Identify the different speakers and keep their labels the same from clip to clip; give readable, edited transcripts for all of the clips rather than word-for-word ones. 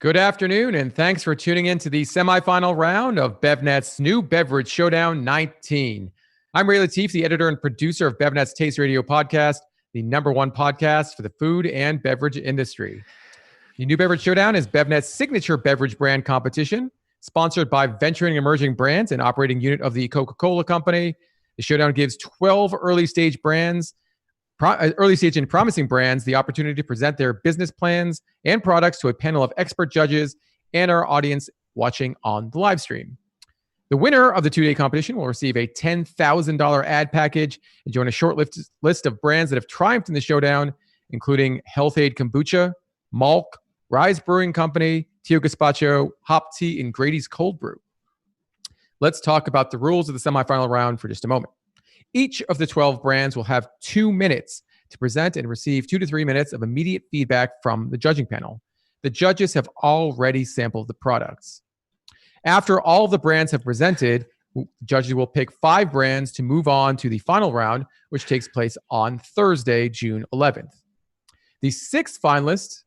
Speaker 1: Good afternoon, and thanks for tuning in to the semifinal round of BevNet's new Beverage Showdown 19. I'm Ray Latif, the editor and producer of BevNet's Taste Radio podcast, the #1 podcast for the food and beverage industry. The new Beverage Showdown is BevNet's signature beverage brand competition, sponsored by Venturing Emerging Brands, an operating unit of the Coca-Cola Company. The Showdown gives 12 early-stage and promising brands the opportunity to present their business plans and products to a panel of expert judges and our audience watching on the live stream. The winner of the two-day competition will receive a $10,000 ad package and join a short list of brands that have triumphed in the Showdown, including Health Aid Kombucha, Malk, Rise Brewing Company, Tio Gazpacho, Hop Tea, and Grady's Cold Brew. Let's talk about the rules of the semifinal round for just a moment. Each of the 12 brands will have 2 minutes to present and receive 2 to 3 minutes of immediate feedback from the judging panel. The judges have already sampled the products. After all of the brands have presented, judges will pick 5 brands to move on to the final round, which takes place on Thursday, June 11th. The sixth semifinalist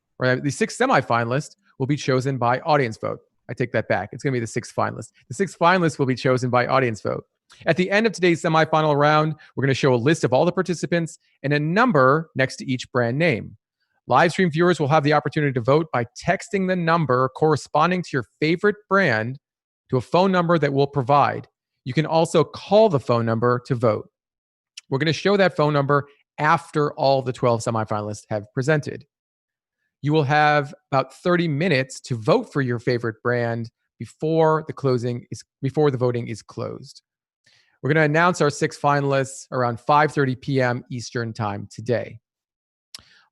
Speaker 1: will be chosen by audience vote. I take that back. It's going to be the sixth finalist. The sixth finalist will be chosen by audience vote. At the end of today's semifinal round, we're going to show a list of all the participants and a number next to each brand name. Live stream viewers will have the opportunity to vote by texting the number corresponding to your favorite brand to a phone number that we'll provide. You can also call the phone number to vote. We're going to show that phone number after all the 12 semifinalists have presented. You will have about 30 minutes to vote for your favorite brand before the voting is closed. We're going to announce our 6 finalists around 5:30 p.m. Eastern time today.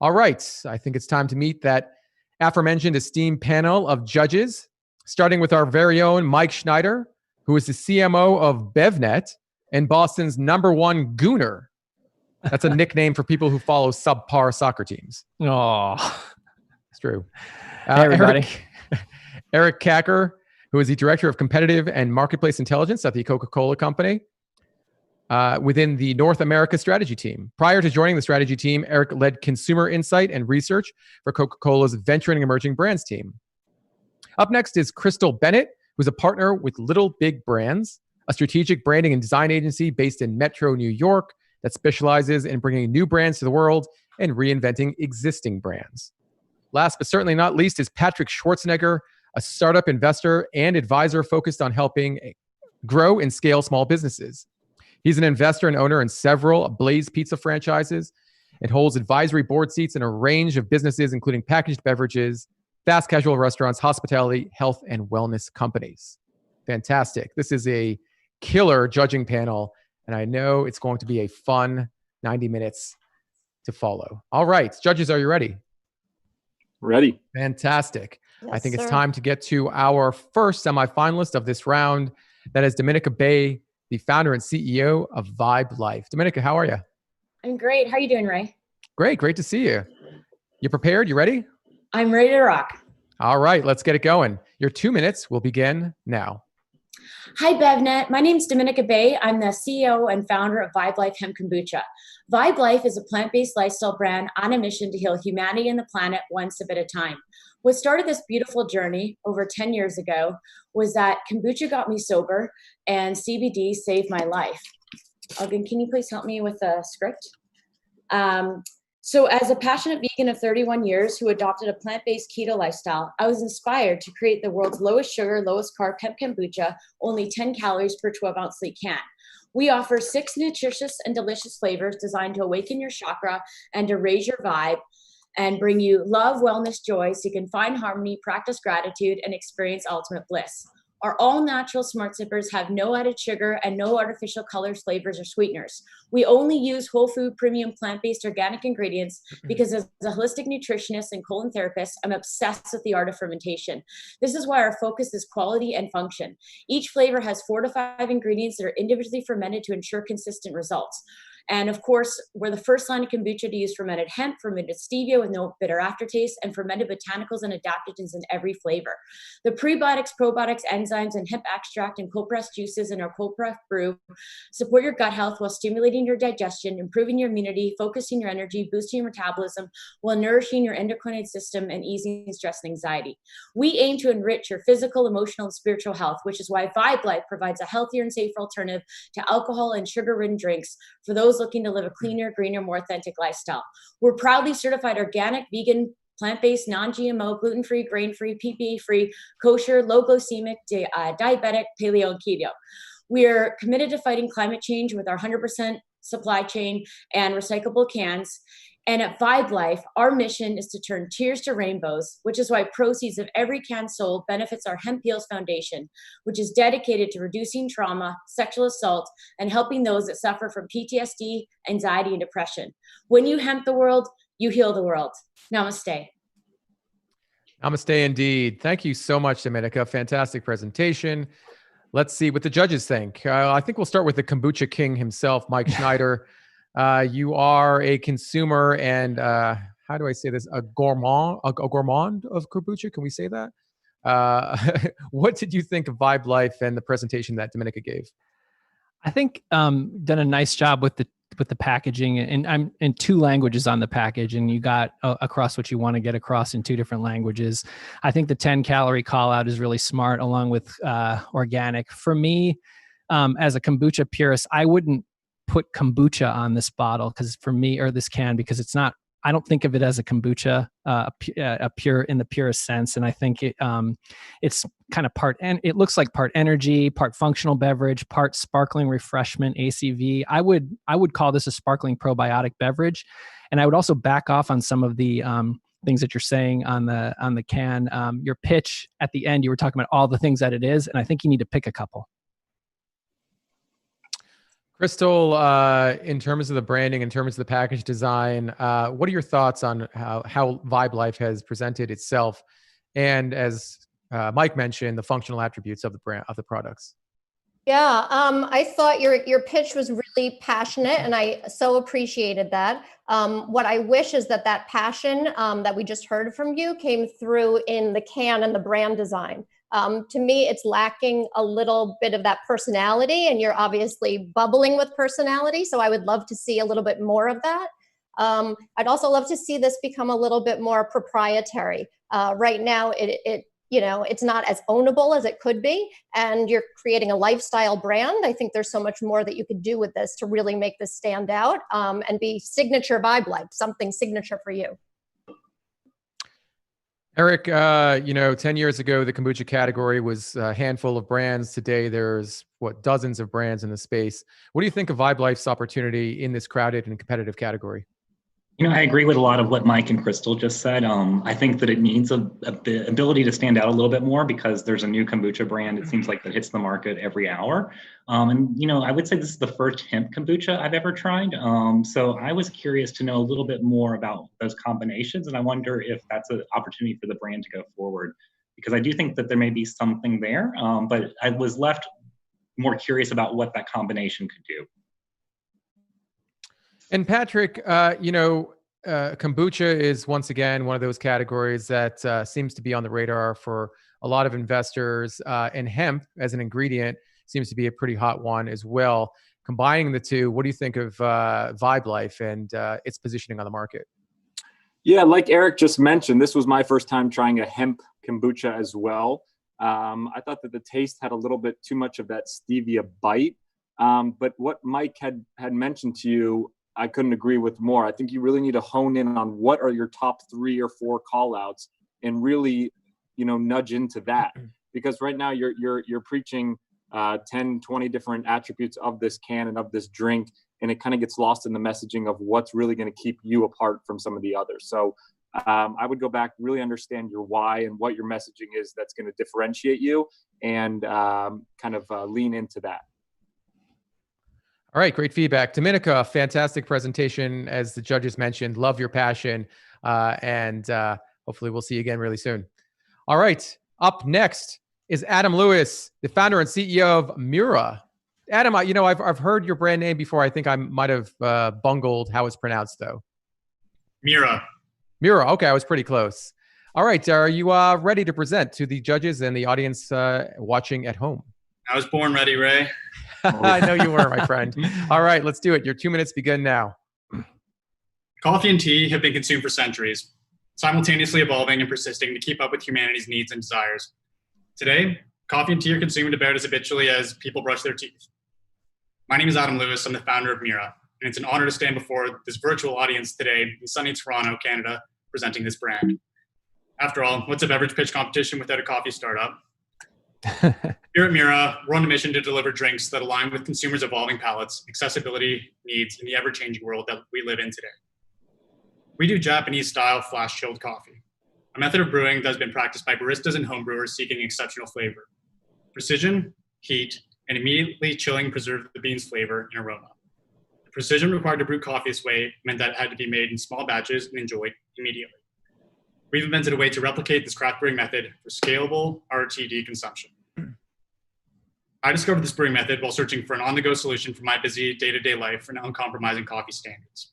Speaker 1: All right, I think it's time to meet that aforementioned esteemed panel of judges, starting with our very own Mike Schneider, who is the CMO of BevNet and Boston's #1 gooner. That's a nickname for people who follow subpar soccer teams.
Speaker 2: Oh,
Speaker 1: it's true.
Speaker 2: Hey, everybody.
Speaker 1: Eric Kacker, who is the Director of Competitive and Marketplace Intelligence at the Coca-Cola Company within the North America strategy team. Prior to joining the strategy team, Eric led consumer insight and research for Coca-Cola's Venturing Emerging Brands team. Up next is Crystal Bennett, who's a partner with Little Big Brands, a strategic branding and design agency based in Metro, New York, that specializes in bringing new brands to the world and reinventing existing brands. Last but certainly not least is Patrick Schwarzenegger, a startup investor and advisor focused on helping grow and scale small businesses. He's an investor and owner in several Blaze Pizza franchises and holds advisory board seats in a range of businesses, including packaged beverages, fast casual restaurants, hospitality, health, and wellness companies. Fantastic. This is a killer judging panel, and I know it's going to be a fun 90 minutes to follow. All right, judges, are you ready?
Speaker 3: Ready.
Speaker 1: Fantastic.
Speaker 4: Yes,
Speaker 1: I think
Speaker 4: sir.
Speaker 1: it's time to get to our first semifinalist of this round. That is Dominica Bay, the founder and CEO of Vibe Life. Dominica, how are you?
Speaker 4: I'm great. How are you doing, Ray?
Speaker 1: Great to see you. You prepared? You ready?
Speaker 4: I'm ready to rock.
Speaker 1: All right, let's get it going. Your 2 minutes will begin now.
Speaker 4: Hi, BevNet. My name is Dominica Bay. I'm the CEO and founder of Vibe Life Hemp Kombucha. Vibe Life is a plant-based lifestyle brand on a mission to heal humanity and the planet one sip at a time. What started this beautiful journey over 10 years ago was that kombucha got me sober and CBD saved my life. Elgin, can you please help me with the script? So as a passionate vegan of 31 years who adopted a plant-based keto lifestyle, I was inspired to create the world's lowest sugar, lowest carb hemp kombucha, only 10 calories per 12-ounce sleek can. We offer 6 nutritious and delicious flavors designed to awaken your chakra and to raise your vibe and bring you love, wellness, joy so you can find harmony, practice gratitude, and experience ultimate bliss. Our all-natural smart sippers have no added sugar and no artificial colors, flavors, or sweeteners. We only use whole food, premium, plant-based, organic ingredients because as a holistic nutritionist and colon therapist, I'm obsessed with the art of fermentation. This is why our focus is quality and function. Each flavor has 4 to 5 ingredients that are individually fermented to ensure consistent results. And of course, we're the first line of kombucha to use fermented hemp, fermented stevia with no bitter aftertaste, and fermented botanicals and adaptogens in every flavor. The prebiotics, probiotics, enzymes, and hemp extract and cold pressed juices in our cold pressed brew support your gut health while stimulating your digestion, improving your immunity, focusing your energy, boosting your metabolism, while nourishing your endocrine system and easing stress and anxiety. We aim to enrich your physical, emotional, and spiritual health, which is why Vibe Life provides a healthier and safer alternative to alcohol and sugar-ridden drinks for those looking to live a cleaner, greener, more authentic lifestyle. We're proudly certified organic, vegan, plant-based, non-GMO, gluten-free, grain-free, PPE-free, kosher, low-glycemic, diabetic, paleo, and keto. We are committed to fighting climate change with our 100% supply chain and recyclable cans. And at Vibe Life, our mission is to turn tears to rainbows, which is why proceeds of every can sold benefits our Hemp Heals Foundation, which is dedicated to reducing trauma, sexual assault, and helping those that suffer from PTSD, anxiety, and depression. When you hemp the world, you heal the world. Namaste.
Speaker 1: Namaste indeed. Thank you so much, Dominica. Fantastic presentation. Let's see what the judges think. I think we'll start with the kombucha king himself, Mike Schneider. You are a consumer and how do I say this? A gourmand of kombucha. Can we say that? What did you think of Vibe Life and the presentation that Dominica gave?
Speaker 2: I think done a nice job with the packaging, and I'm in 2 languages on the package, and you got across what you want to get across in 2 different languages. I think the 10-calorie call out is really smart, along with organic. For me, as a kombucha purist, I wouldn't put kombucha on this bottle because for me, or this can, because it's not. I don't think of it as a kombucha, a pure in the purest sense, and I think it's kind of part. And it looks like part energy, part functional beverage, part sparkling refreshment, ACV. I would call this a sparkling probiotic beverage, and I would also back off on some of the things that you're saying on the can. Your pitch at the end, you were talking about all the things that it is, and I think you need to pick a couple.
Speaker 1: Crystal, in terms of the branding, in terms of the package design, what are your thoughts on how Vibe Life has presented itself, and as Mike mentioned, the functional attributes of the brand of the products?
Speaker 5: Yeah, I thought your pitch was really passionate, and I so appreciated that. What I wish is that passion that we just heard from you came through in the can and the brand design. To me, it's lacking a little bit of that personality, and you're obviously bubbling with personality. So I would love to see a little bit more of that. I'd also love to see this become a little bit more proprietary. Right now, it's not as ownable as it could be, and you're creating a lifestyle brand. I think there's so much more that you could do with this to really make this stand out and be signature Vibe Life, something signature for you.
Speaker 1: Eric, 10 years ago, the kombucha category was a handful of brands. Today, there's dozens of brands in the space. What do you think of Vibe Life's opportunity in this crowded and competitive category?
Speaker 3: I agree with a lot of what Mike and Crystal just said. I think that it needs the ability to stand out a little bit more because there's a new kombucha brand. It seems like that hits the market every hour. I would say this is the first hemp kombucha I've ever tried. So I was curious to know a little bit more about those combinations. And I wonder if that's an opportunity for the brand to go forward, because I do think that there may be something there. But I was left more curious about what that combination could do.
Speaker 1: And Patrick, kombucha is once again one of those categories that seems to be on the radar for a lot of investors. And hemp as an ingredient seems to be a pretty hot one as well. Combining the two, what do you think of Vibe Life and its positioning on the market?
Speaker 6: Yeah, like Eric just mentioned, this was my first time trying a hemp kombucha as well. I thought that the taste had a little bit too much of that stevia bite. But what Mike had mentioned to you, I couldn't agree with more. I think you really need to hone in on what are your top 3 or 4 call outs and really, nudge into that. Because right now you're preaching 10, 20 different attributes of this can and of this drink, and it kind of gets lost in the messaging of what's really going to keep you apart from some of the others. So I would go back, really understand your why and what your messaging is that's going to differentiate you, and lean into that.
Speaker 1: All right, great feedback. Dominica, fantastic presentation. As the judges mentioned, love your passion. And hopefully we'll see you again really soon. All right, up next is Adam Lewis, the founder and CEO of Miura. Adam, I've heard your brand name before. I think I might have bungled how it's pronounced, though.
Speaker 7: Miura.
Speaker 1: Miura. Okay, I was pretty close. All right, are you ready to present to the judges and the audience watching at home?
Speaker 7: I was born ready, Ray.
Speaker 1: I know you were, my friend. All right, let's do it. Your 2 minutes begin now.
Speaker 7: Coffee and tea have been consumed for centuries, simultaneously evolving and persisting to keep up with humanity's needs and desires. Today, coffee and tea are consumed about as habitually as people brush their teeth. My name is Adam Lewis. I'm the founder of Miura, and it's an honor to stand before this virtual audience today in sunny Toronto, Canada, presenting this brand. After all, what's a beverage pitch competition without a coffee startup? Here at Miura, we're on a mission to deliver drinks that align with consumers' evolving palates, accessibility needs, in the ever-changing world that we live in today. We do Japanese-style flash-chilled coffee, a method of brewing that has been practiced by baristas and homebrewers seeking exceptional flavor. Precision, heat, and immediately chilling preserve the bean's flavor and aroma. The precision required to brew coffee this way meant that it had to be made in small batches and enjoyed immediately. We've invented a way to replicate this craft brewing method for scalable RTD consumption. I discovered this brewing method while searching for an on-the-go solution for my busy day-to-day life for uncompromising coffee standards.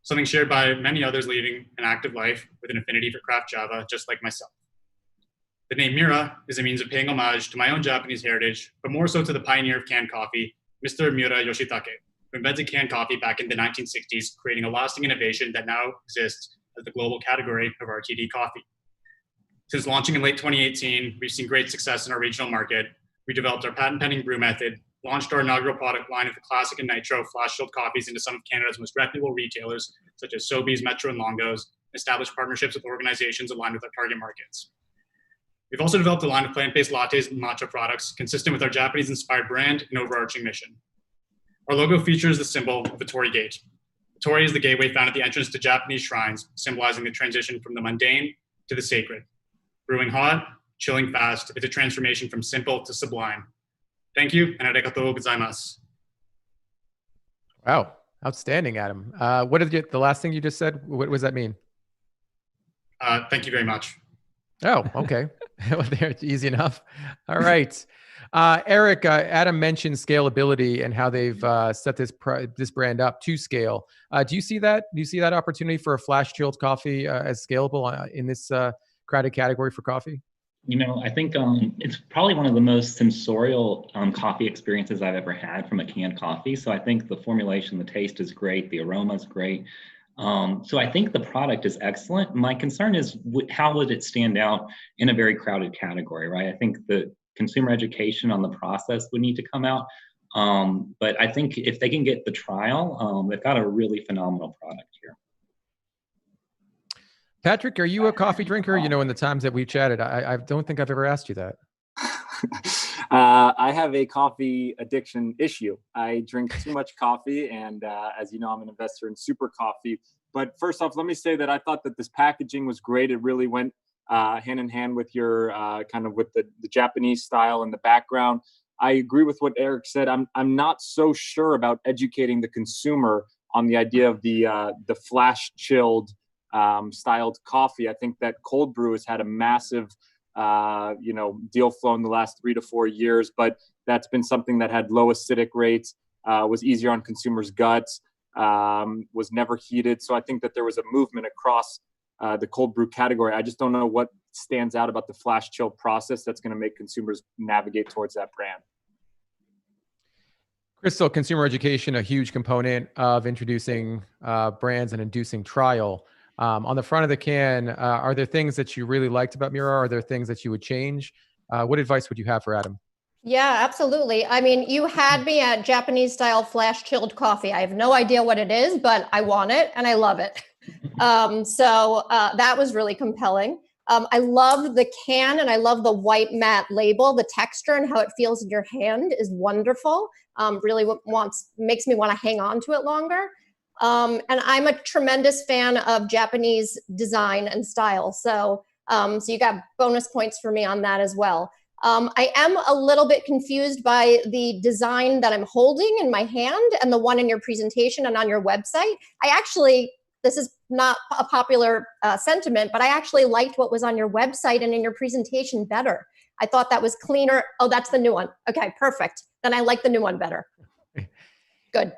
Speaker 7: Something shared by many others leading an active life with an affinity for craft Java, just like myself. The name Miura is a means of paying homage to my own Japanese heritage, but more so to the pioneer of canned coffee, Mr. Miura Yoshitake, who invented canned coffee back in the 1960s, creating a lasting innovation that now exists as the global category of RTD coffee. Since launching in late 2018, we've seen great success in our regional market. We developed our patent-pending brew method, launched our inaugural product line of the Classic and Nitro flash-chilled coffees into some of Canada's most reputable retailers, such as Sobeys, Metro, and Longo's, established partnerships with organizations aligned with our target markets. We've also developed a line of plant-based lattes and matcha products consistent with our Japanese-inspired brand and overarching mission. Our logo features the symbol of a torii gate. The torii is the gateway found at the entrance to Japanese shrines, symbolizing the transition from the mundane to the sacred. Brewing hot, chilling fast, it's a transformation from simple to sublime. Thank you, and arigatou gozaimasu.
Speaker 1: Wow, outstanding, Adam. What did the last thing you just said? What does that mean?
Speaker 7: Thank you very much.
Speaker 1: Oh, okay. Well, there, it's easy enough. All right. Eric, Adam mentioned scalability and how they've set this brand up to scale. Do you see that? Do you see that opportunity for a flash chilled coffee as scalable in this crowded category for coffee?
Speaker 3: I think it's probably one of the most sensorial coffee experiences I've ever had from a canned coffee. So I think the formulation, the taste is great, the aroma is great. So I think the product is excellent. My concern is how would it stand out in a very crowded category, right? I think the consumer education on the process would need to come out. But I think if they can get the trial, they've got a really phenomenal product here.
Speaker 1: Patrick, are you a coffee drinker? In the times that we've chatted, I don't think I've ever asked you that.
Speaker 6: I have a coffee addiction issue. I drink too much coffee, and as you know, I'm an investor in Super Coffee. But first off, let me say that I thought that this packaging was great. It really went hand in hand with your kind of with the Japanese style in the background. I agree with what Eric said. I'm not so sure about educating the consumer on the idea of the flash chilled styled coffee. I think that cold brew has had a massive deal flow in the last 3 to 4 years, but that's been something that had low acidic rates, was easier on consumers' guts, was never heated. So I think that there was a movement across the cold brew category. I just don't know what stands out about the flash chill process that's going to make consumers navigate towards that brand.
Speaker 1: Crystal, consumer education, a huge component of introducing brands and inducing trial. On the front of the can, are there things that you really liked about Miura? Are there things that you would change? What advice would you have for Adam?
Speaker 5: Yeah, absolutely. I mean, you had me at Japanese style flash chilled coffee. I have no idea what it is, but I want it and I love it. So that was really compelling. I love the can and I love the white matte label. The texture and how it feels in your hand is wonderful. Really makes me want to hang on to it longer. And I'm a tremendous fan of Japanese design and style. So you got bonus points for me on that as well. I am a little bit confused by the design that I'm holding in my hand and the one in your presentation and on your website. This is not a popular sentiment, but I actually liked what was on your website and in your presentation better. I thought that was cleaner. Oh, that's the new one. Okay, perfect. And I like the new one better. Good.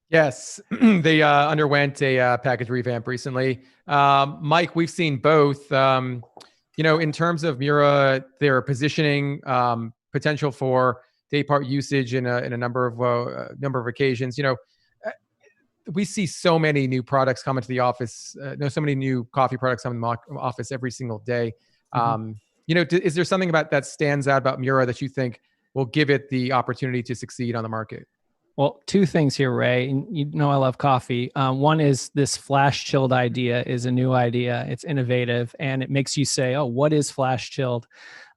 Speaker 1: Yes, they underwent a package revamp recently. Mike, we've seen both. In terms of Miura, their positioning, potential for day part usage in a number of occasions. We see so many new products come into the office. So many new coffee products come in the office every single day. Is there something about that stands out about Miura that you think will give it the opportunity to succeed on the market?
Speaker 2: Well, two things here, Ray. You know I love coffee. One is this flash chilled idea is a new idea. It's innovative, and it makes you say, oh, what is flash chilled?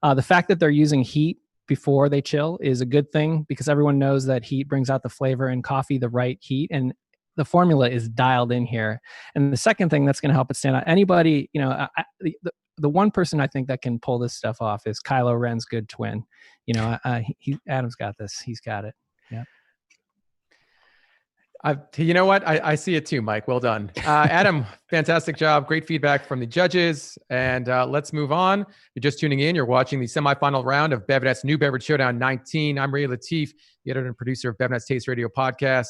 Speaker 2: The fact that they're using heat before they chill is a good thing, because everyone knows that heat brings out the flavor in coffee, the right heat, and the formula is dialed in here. And the second thing that's going to help it stand out, anybody, the one person I think that can pull this stuff off is Kylo Ren's good twin. Adam's got this. He's got it. Yeah.
Speaker 1: You know what? I see it too, Mike. Well done. Adam, fantastic job. Great feedback from the judges. And let's move on. You're just tuning in. You're watching the semifinal round of BevNet's new Beverage Showdown 19. I'm Ray Latif, the editor and producer of BevNet's Taste Radio podcast.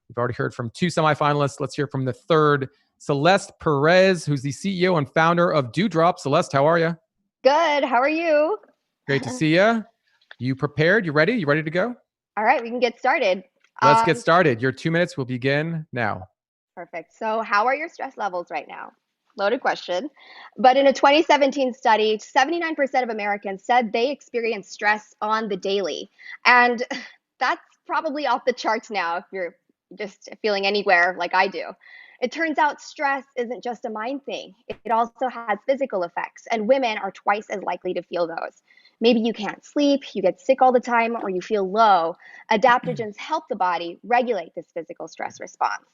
Speaker 1: We've already heard from 2 semifinalists. Let's hear from the third, Celeste Perez, who's the CEO and founder of Dewdrop. Celeste, how are you?
Speaker 8: Good. How are you?
Speaker 1: Great to see you. You prepared? You ready? You ready to go?
Speaker 8: All right, we can get started.
Speaker 1: Let's get started. Your 2 minutes will begin now.
Speaker 8: Perfect. So how are your stress levels right now? Loaded question. But in a 2017 study, 79% of Americans said they experience stress on the daily. And that's probably off the charts now if you're just feeling anywhere like I do. It turns out stress isn't just a mind thing. It also has physical effects, and women are twice as likely to feel those. Maybe you can't sleep, you get sick all the time, or you feel low. Adaptogens help the body regulate this physical stress response.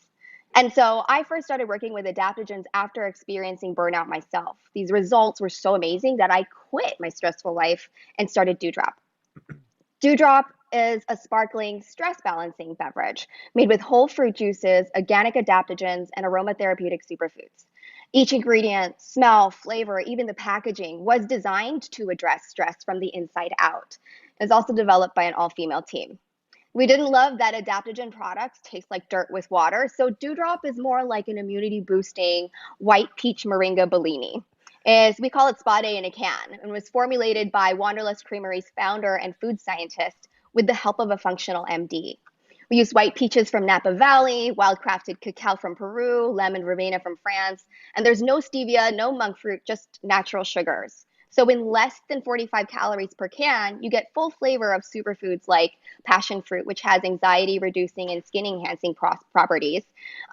Speaker 8: And so I first started working with adaptogens after experiencing burnout myself. These results were so amazing that I quit my stressful life and started Dewdrop. Dewdrop is a sparkling stress balancing beverage made with whole fruit juices, organic adaptogens, and aromatherapeutic superfoods. Each ingredient, smell, flavor, even the packaging was designed to address stress from the inside out. It was also developed by an all-female team. We didn't love that adaptogen products taste like dirt with water, so Dewdrop is more like an immunity-boosting white peach moringa Bellini. We call it Spa Day in a can, and was formulated by Wanderlust Creamery's founder and food scientist with the help of a functional MD. We use white peaches from Napa Valley, wild-crafted cacao from Peru, lemon verbena from France, and there's no stevia, no monk fruit, just natural sugars. So in less than 45 calories per can, you get full flavor of superfoods like passion fruit, which has anxiety-reducing and skin-enhancing properties,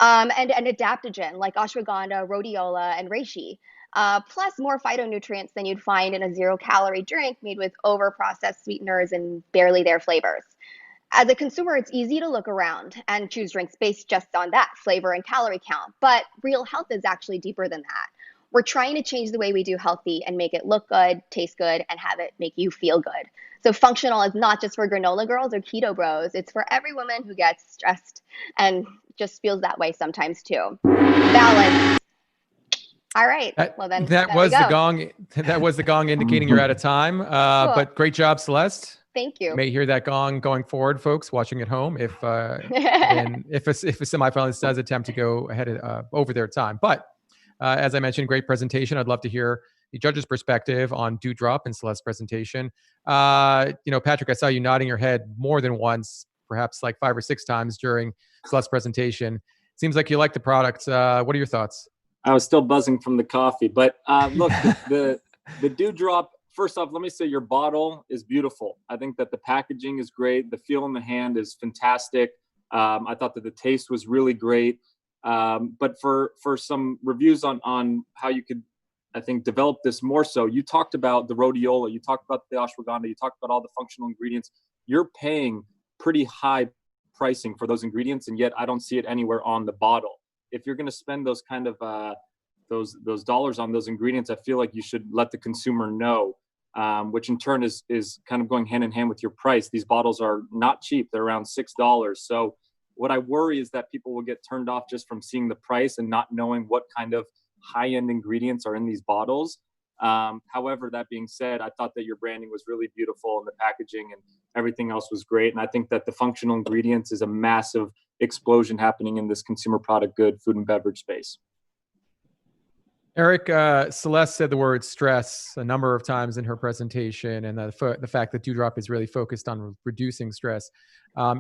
Speaker 8: and an adaptogen like ashwagandha, rhodiola, and reishi. Plus more phytonutrients than you'd find in a zero-calorie drink made with over-processed sweeteners and barely there flavors. As a consumer, it's easy to look around and choose drinks based just on that flavor and calorie count, but real health is actually deeper than that. We're trying to change the way we do healthy and make it look good, taste good, and have it make you feel good. So functional is not just for granola girls or keto bros. It's for every woman who gets stressed and just feels that way sometimes too. Balance. All right. Well, then
Speaker 1: that was the gong. That was the gong indicating you're out of time. Cool. But great job, Celeste.
Speaker 8: Thank you.
Speaker 1: You may hear that gong going forward, folks watching at home. If if a semifinalist does attempt to go ahead over their time, but as I mentioned, great presentation. I'd love to hear the judge's perspective on Dewdrop and Celeste's presentation. Patrick, I saw you nodding your head more than once, perhaps like 5 or 6 times during Celeste's presentation. Seems like you like the product. What are your thoughts?
Speaker 6: I was still buzzing from the coffee, but look, the Dewdrop, first off, let me say your bottle is beautiful. I think that the packaging is great. The feel in the hand is fantastic. I thought that the taste was really great. But for some reviews on how you could, I think, develop this more so, you talked about the rhodiola, you talked about the ashwagandha, you talked about all the functional ingredients. You're paying pretty high pricing for those ingredients, and yet I don't see it anywhere on the bottle. If you're going to spend those kind of those dollars on those ingredients, I feel like you should let the consumer know, which in turn is kind of going hand in hand with your price. These bottles are not cheap; they're around $6. So what I worry is that people will get turned off just from seeing the price and not knowing what kind of high-end ingredients are in these bottles. However, that being said, I thought that your branding was really beautiful and the packaging and everything else was great. And I think that the functional ingredients is a massive explosion happening in this consumer product good food and beverage space.
Speaker 1: Eric, Celeste said the word stress a number of times in her presentation, and the fact that Dewdrop is really focused on reducing stress.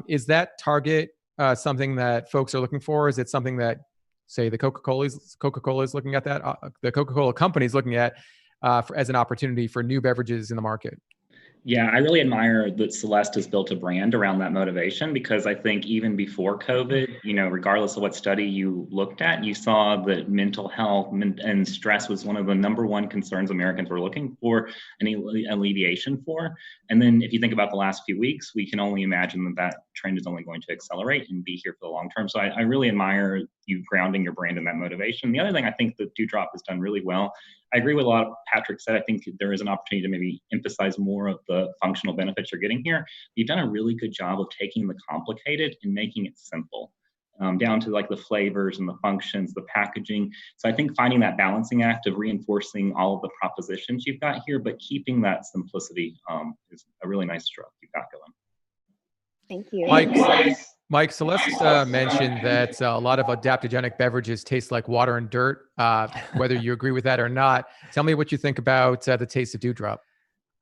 Speaker 1: Is that target something that folks are looking for? Is it something that, say, the Coca-Cola is looking at that, the Coca-Cola company is looking at as an opportunity for new beverages in the market?
Speaker 3: Yeah, I really admire that Celeste has built a brand around that motivation, because I think even before COVID, regardless of what study you looked at, you saw that mental health and stress was one of the number one concerns Americans were looking for an alleviation for. And then if you think about the last few weeks, we can only imagine that trend is only going to accelerate and be here for the long term. So I really admire you grounding your brand in that motivation. The other thing I think that Dewdrop has done really well, I agree with a lot of Patrick said. I think there is an opportunity to maybe emphasize more of the functional benefits you're getting here. You've done a really good job of taking the complicated and making it simple, down to like the flavors and the functions, the packaging. So I think finding that balancing act of reinforcing all of the propositions you've got here, but keeping that simplicity is a really nice stroke you've got going.
Speaker 8: Thank you.
Speaker 1: Mike, Celeste mentioned that a lot of adaptogenic beverages taste like water and dirt. Whether you agree with that or not, tell me what you think about the taste of Dewdrop.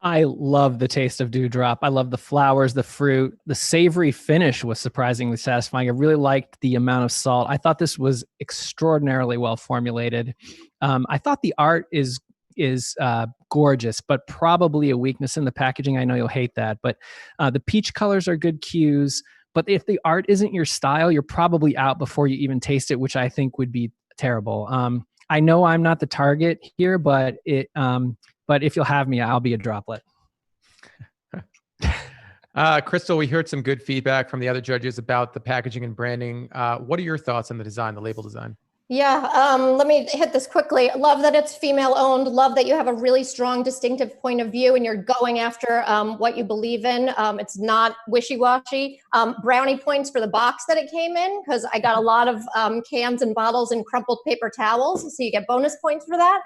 Speaker 2: I love the taste of Dewdrop. I love the flowers, the fruit, the savory finish was surprisingly satisfying. I really liked the amount of salt. I thought this was extraordinarily well formulated. I thought the art is gorgeous, but probably a weakness in the packaging. I know you'll hate that, but the peach colors are good cues. But if the art isn't your style, you're probably out before you even taste it, which I think would be terrible. I know I'm not the target here, but if you'll have me, I'll be a droplet.
Speaker 1: Crystal, we heard some good feedback from the other judges about the packaging and branding. What are your thoughts on the design, the label design?
Speaker 5: Yeah, let me hit this quickly. Love that it's female owned. Love that you have a really strong, distinctive point of view and you're going after what you believe in. It's not wishy-washy. Brownie points for the box that it came in, because I got a lot of cans and bottles and crumpled paper towels. So you get bonus points for that.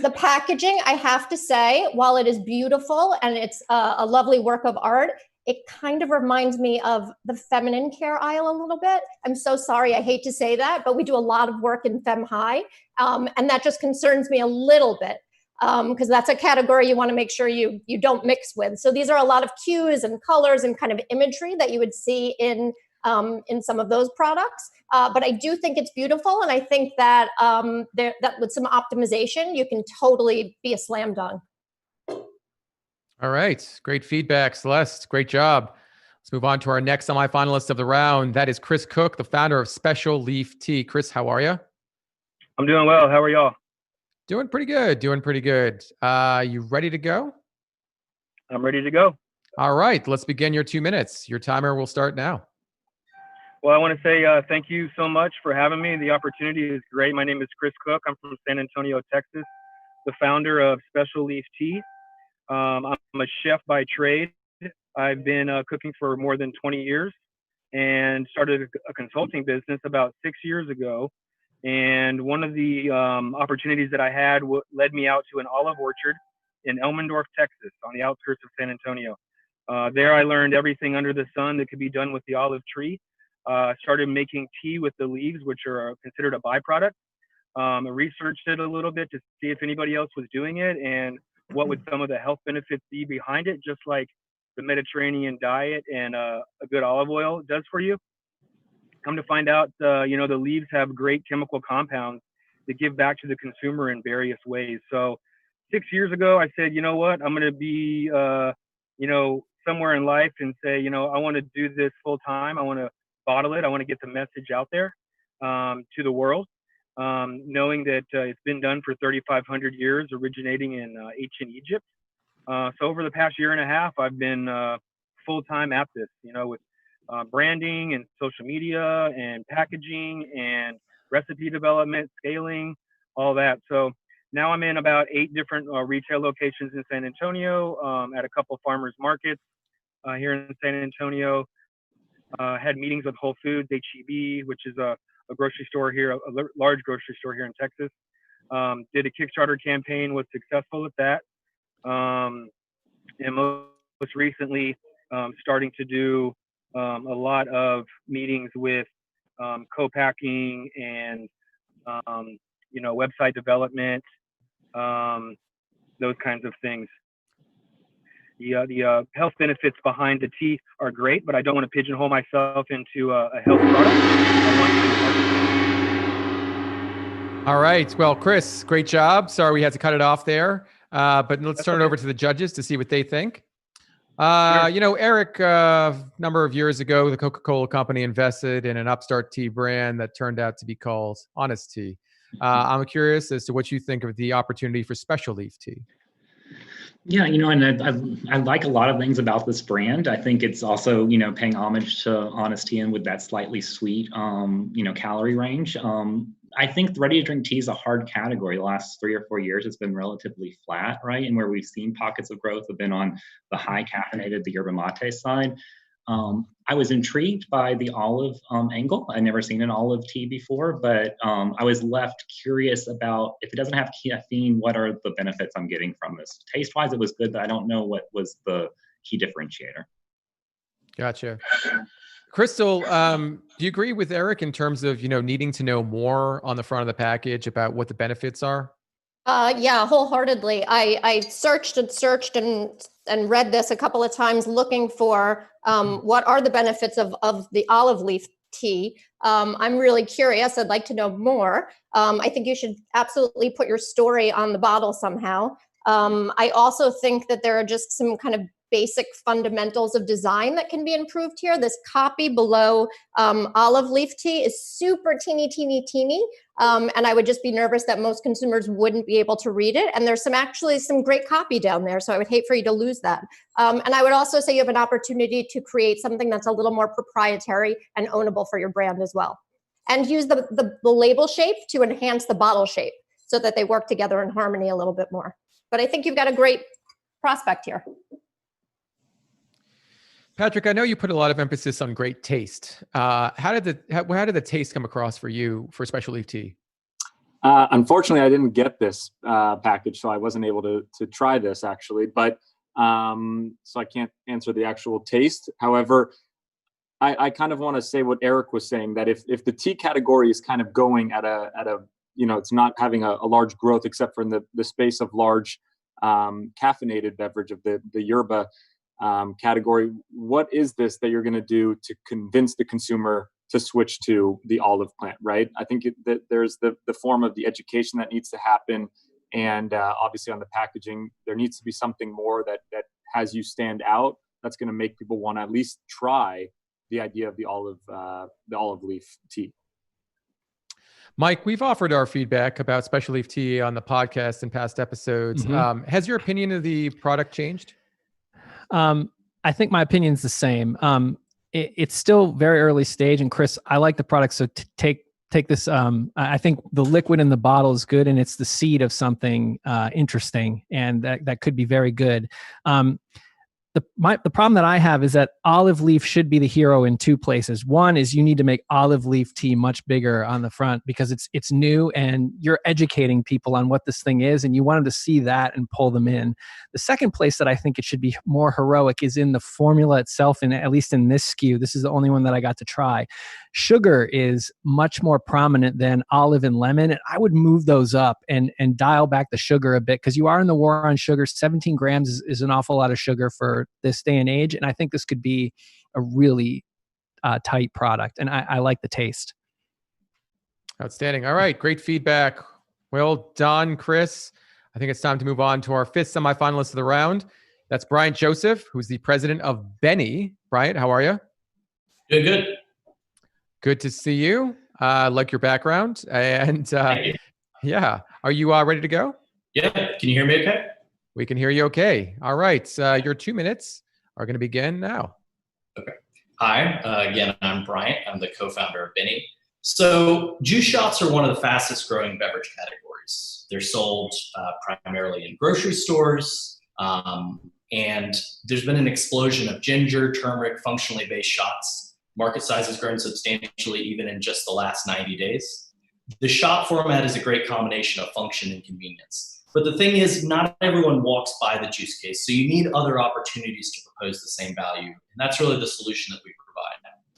Speaker 5: The packaging, I have to say, while it is beautiful and it's a lovely work of art, it kind of reminds me of the feminine care aisle a little bit. I'm so sorry, I hate to say that, but we do a lot of work in Fem High, and that just concerns me a little bit, because that's a category you want to make sure you don't mix with. So these are a lot of cues and colors and kind of imagery that you would see in some of those products. But I do think it's beautiful, and I think that that with some optimization, you can totally be a slam dunk.
Speaker 1: All right. Great feedback, Celeste. Great job. Let's move on to our next semifinalist of the round. That is Chris Cook, the founder of Special Leaf Tea. Chris, how are you?
Speaker 9: I'm doing well. How are y'all?
Speaker 1: Doing pretty good. You ready to go?
Speaker 9: I'm ready to go.
Speaker 1: All right. Let's begin your 2 minutes. Your timer will start now.
Speaker 9: Well, I want to say thank you so much for having me. The opportunity is great. My name is Chris Cook. I'm from San Antonio, Texas, the founder of Special Leaf Tea. I'm a chef by trade. I've been cooking for more than 20 years and started a consulting business about 6 years ago. And one of the opportunities that I had led me out to an olive orchard in Elmendorf, Texas, on the outskirts of San Antonio. There I learned everything under the sun that could be done with the olive tree. Started making tea with the leaves, which are considered a byproduct. I researched it a little bit to see if anybody else was doing it and what would some of the health benefits be behind it, just like the Mediterranean diet and a good olive oil does for you. Come to find out, the leaves have great chemical compounds that give back to the consumer in various ways. So 6 years ago, I said, you know what, I'm going to be, somewhere in life and say, I want to do this full time. I want to bottle it. I want to get the message out there to the world. Knowing that it's been done for 3,500 years, originating in ancient Egypt. So over the past year and a half, I've been full-time at this, with branding and social media and packaging and recipe development, scaling, all that. So now I'm in about 8 different retail locations in San Antonio, at a couple farmers markets here in San Antonio. Had meetings with Whole Foods, HEB, which is a grocery store here, a large grocery store here in Texas. Did a Kickstarter campaign, was successful with that. And most recently, starting to do a lot of meetings with co-packing and website development, those kinds of things. The health benefits behind the tea are great, but I don't want to pigeonhole myself into a health product.
Speaker 1: All right. Well, Chris, great job. Sorry we had to cut it off there. But let's turn it over to the judges to see what they think.
Speaker 9: Sure.
Speaker 1: Eric, a number of years ago, the Coca-Cola company invested in an upstart tea brand that turned out to be called Honest Tea. I'm curious as to what you think of the opportunity for Special Leaf tea.
Speaker 3: Yeah, and I like a lot of things about this brand. I think it's also, paying homage to Honest Tea and with that slightly sweet, calorie range. I think ready-to-drink tea is a hard category. The last 3 or 4 years, it's been relatively flat, right? And where we've seen pockets of growth have been on the high caffeinated, the yerba mate side. I was intrigued by the olive angle. I'd never seen an olive tea before, but I was left curious about if it doesn't have caffeine, what are the benefits I'm getting from this? Taste-wise, it was good, but I don't know what was the key differentiator.
Speaker 1: Gotcha. Crystal, do you agree with Eric in terms of, needing to know more on the front of the package about what the benefits are?
Speaker 5: Yeah, wholeheartedly. I searched and read this a couple of times looking for what are the benefits of the olive leaf tea. I'm really curious. I'd like to know more. I think you should absolutely put your story on the bottle somehow. I also think that there are just some kind of basic fundamentals of design that can be improved here. This copy below olive leaf tea is super teeny. And I would just be nervous that most consumers wouldn't be able to read it. And there's actually some great copy down there. So I would hate for you to lose that. And I would also say you have an opportunity to create something that's a little more proprietary and ownable for your brand as well. And use the label shape to enhance the bottle shape so that they work together in harmony a little bit more. But I think you've got a great prospect here.
Speaker 1: Patrick, I know you put a lot of emphasis on great taste. How did the taste come across for you for Special Leaf tea?
Speaker 6: Unfortunately, I didn't get this package, so I wasn't able to try this actually. But so I can't answer the actual taste. However, I kind of want to say what Eric was saying, that if the tea category is kind of going at a it's not having a large growth except for in the space of large caffeinated beverage of the yerba category, what is this that you're going to do to convince the consumer to switch to the olive plant, right? I think that there's the form of the education that needs to happen. And obviously on the packaging, there needs to be something more that has you stand out. That's going to make people want to at least try the idea of the olive leaf tea.
Speaker 1: Mike, we've offered our feedback about Special Leaf tea on the podcast in past episodes.
Speaker 2: Mm-hmm.
Speaker 1: Has your opinion of the product changed?
Speaker 2: I think my opinion's the same. It's still very early stage, and Chris, I like the product. So take this. I think the liquid in the bottle is good, and it's the seed of something interesting, and that could be very good. The problem that I have is that olive leaf should be the hero in two places. One is you need to make olive leaf tea much bigger on the front because it's new and you're educating people on what this thing is, and you want them to see that and pull them in. The second place that I think it should be more heroic is in the formula itself, and at least in this SKU. This is the only one that I got to try. Sugar is much more prominent than olive and lemon, and I would move those up and dial back the sugar a bit because you are in the war on sugar. 17 grams is an awful lot of sugar for this day and age, and I think this could be a really tight product, and I like the taste.
Speaker 1: Outstanding. All right, great feedback. Well done, Chris. I think it's time to move on to our fifth semifinalist of the round. That's Bryant Joseph, who's the president of BevNET. Bryant, how are you?
Speaker 10: Good.
Speaker 1: Good to see you. Like your background. And
Speaker 10: Thank you.
Speaker 1: Yeah, are you ready to go?
Speaker 10: Yeah, can you hear me okay?
Speaker 1: We can hear you okay. All right, your 2 minutes are going to begin now.
Speaker 10: Okay. Hi, again, I'm Bryant. I'm the co-founder of BevNET. So juice shots are one of the fastest growing beverage categories. They're sold primarily in grocery stores, and there's been an explosion of ginger, turmeric, functionally based shots. Market size has grown substantially even in just the last 90 days. The shot format is a great combination of function and convenience. But the thing is, not everyone walks by the juice case, so you need other opportunities to propose the same value, and that's really the solution that we provide.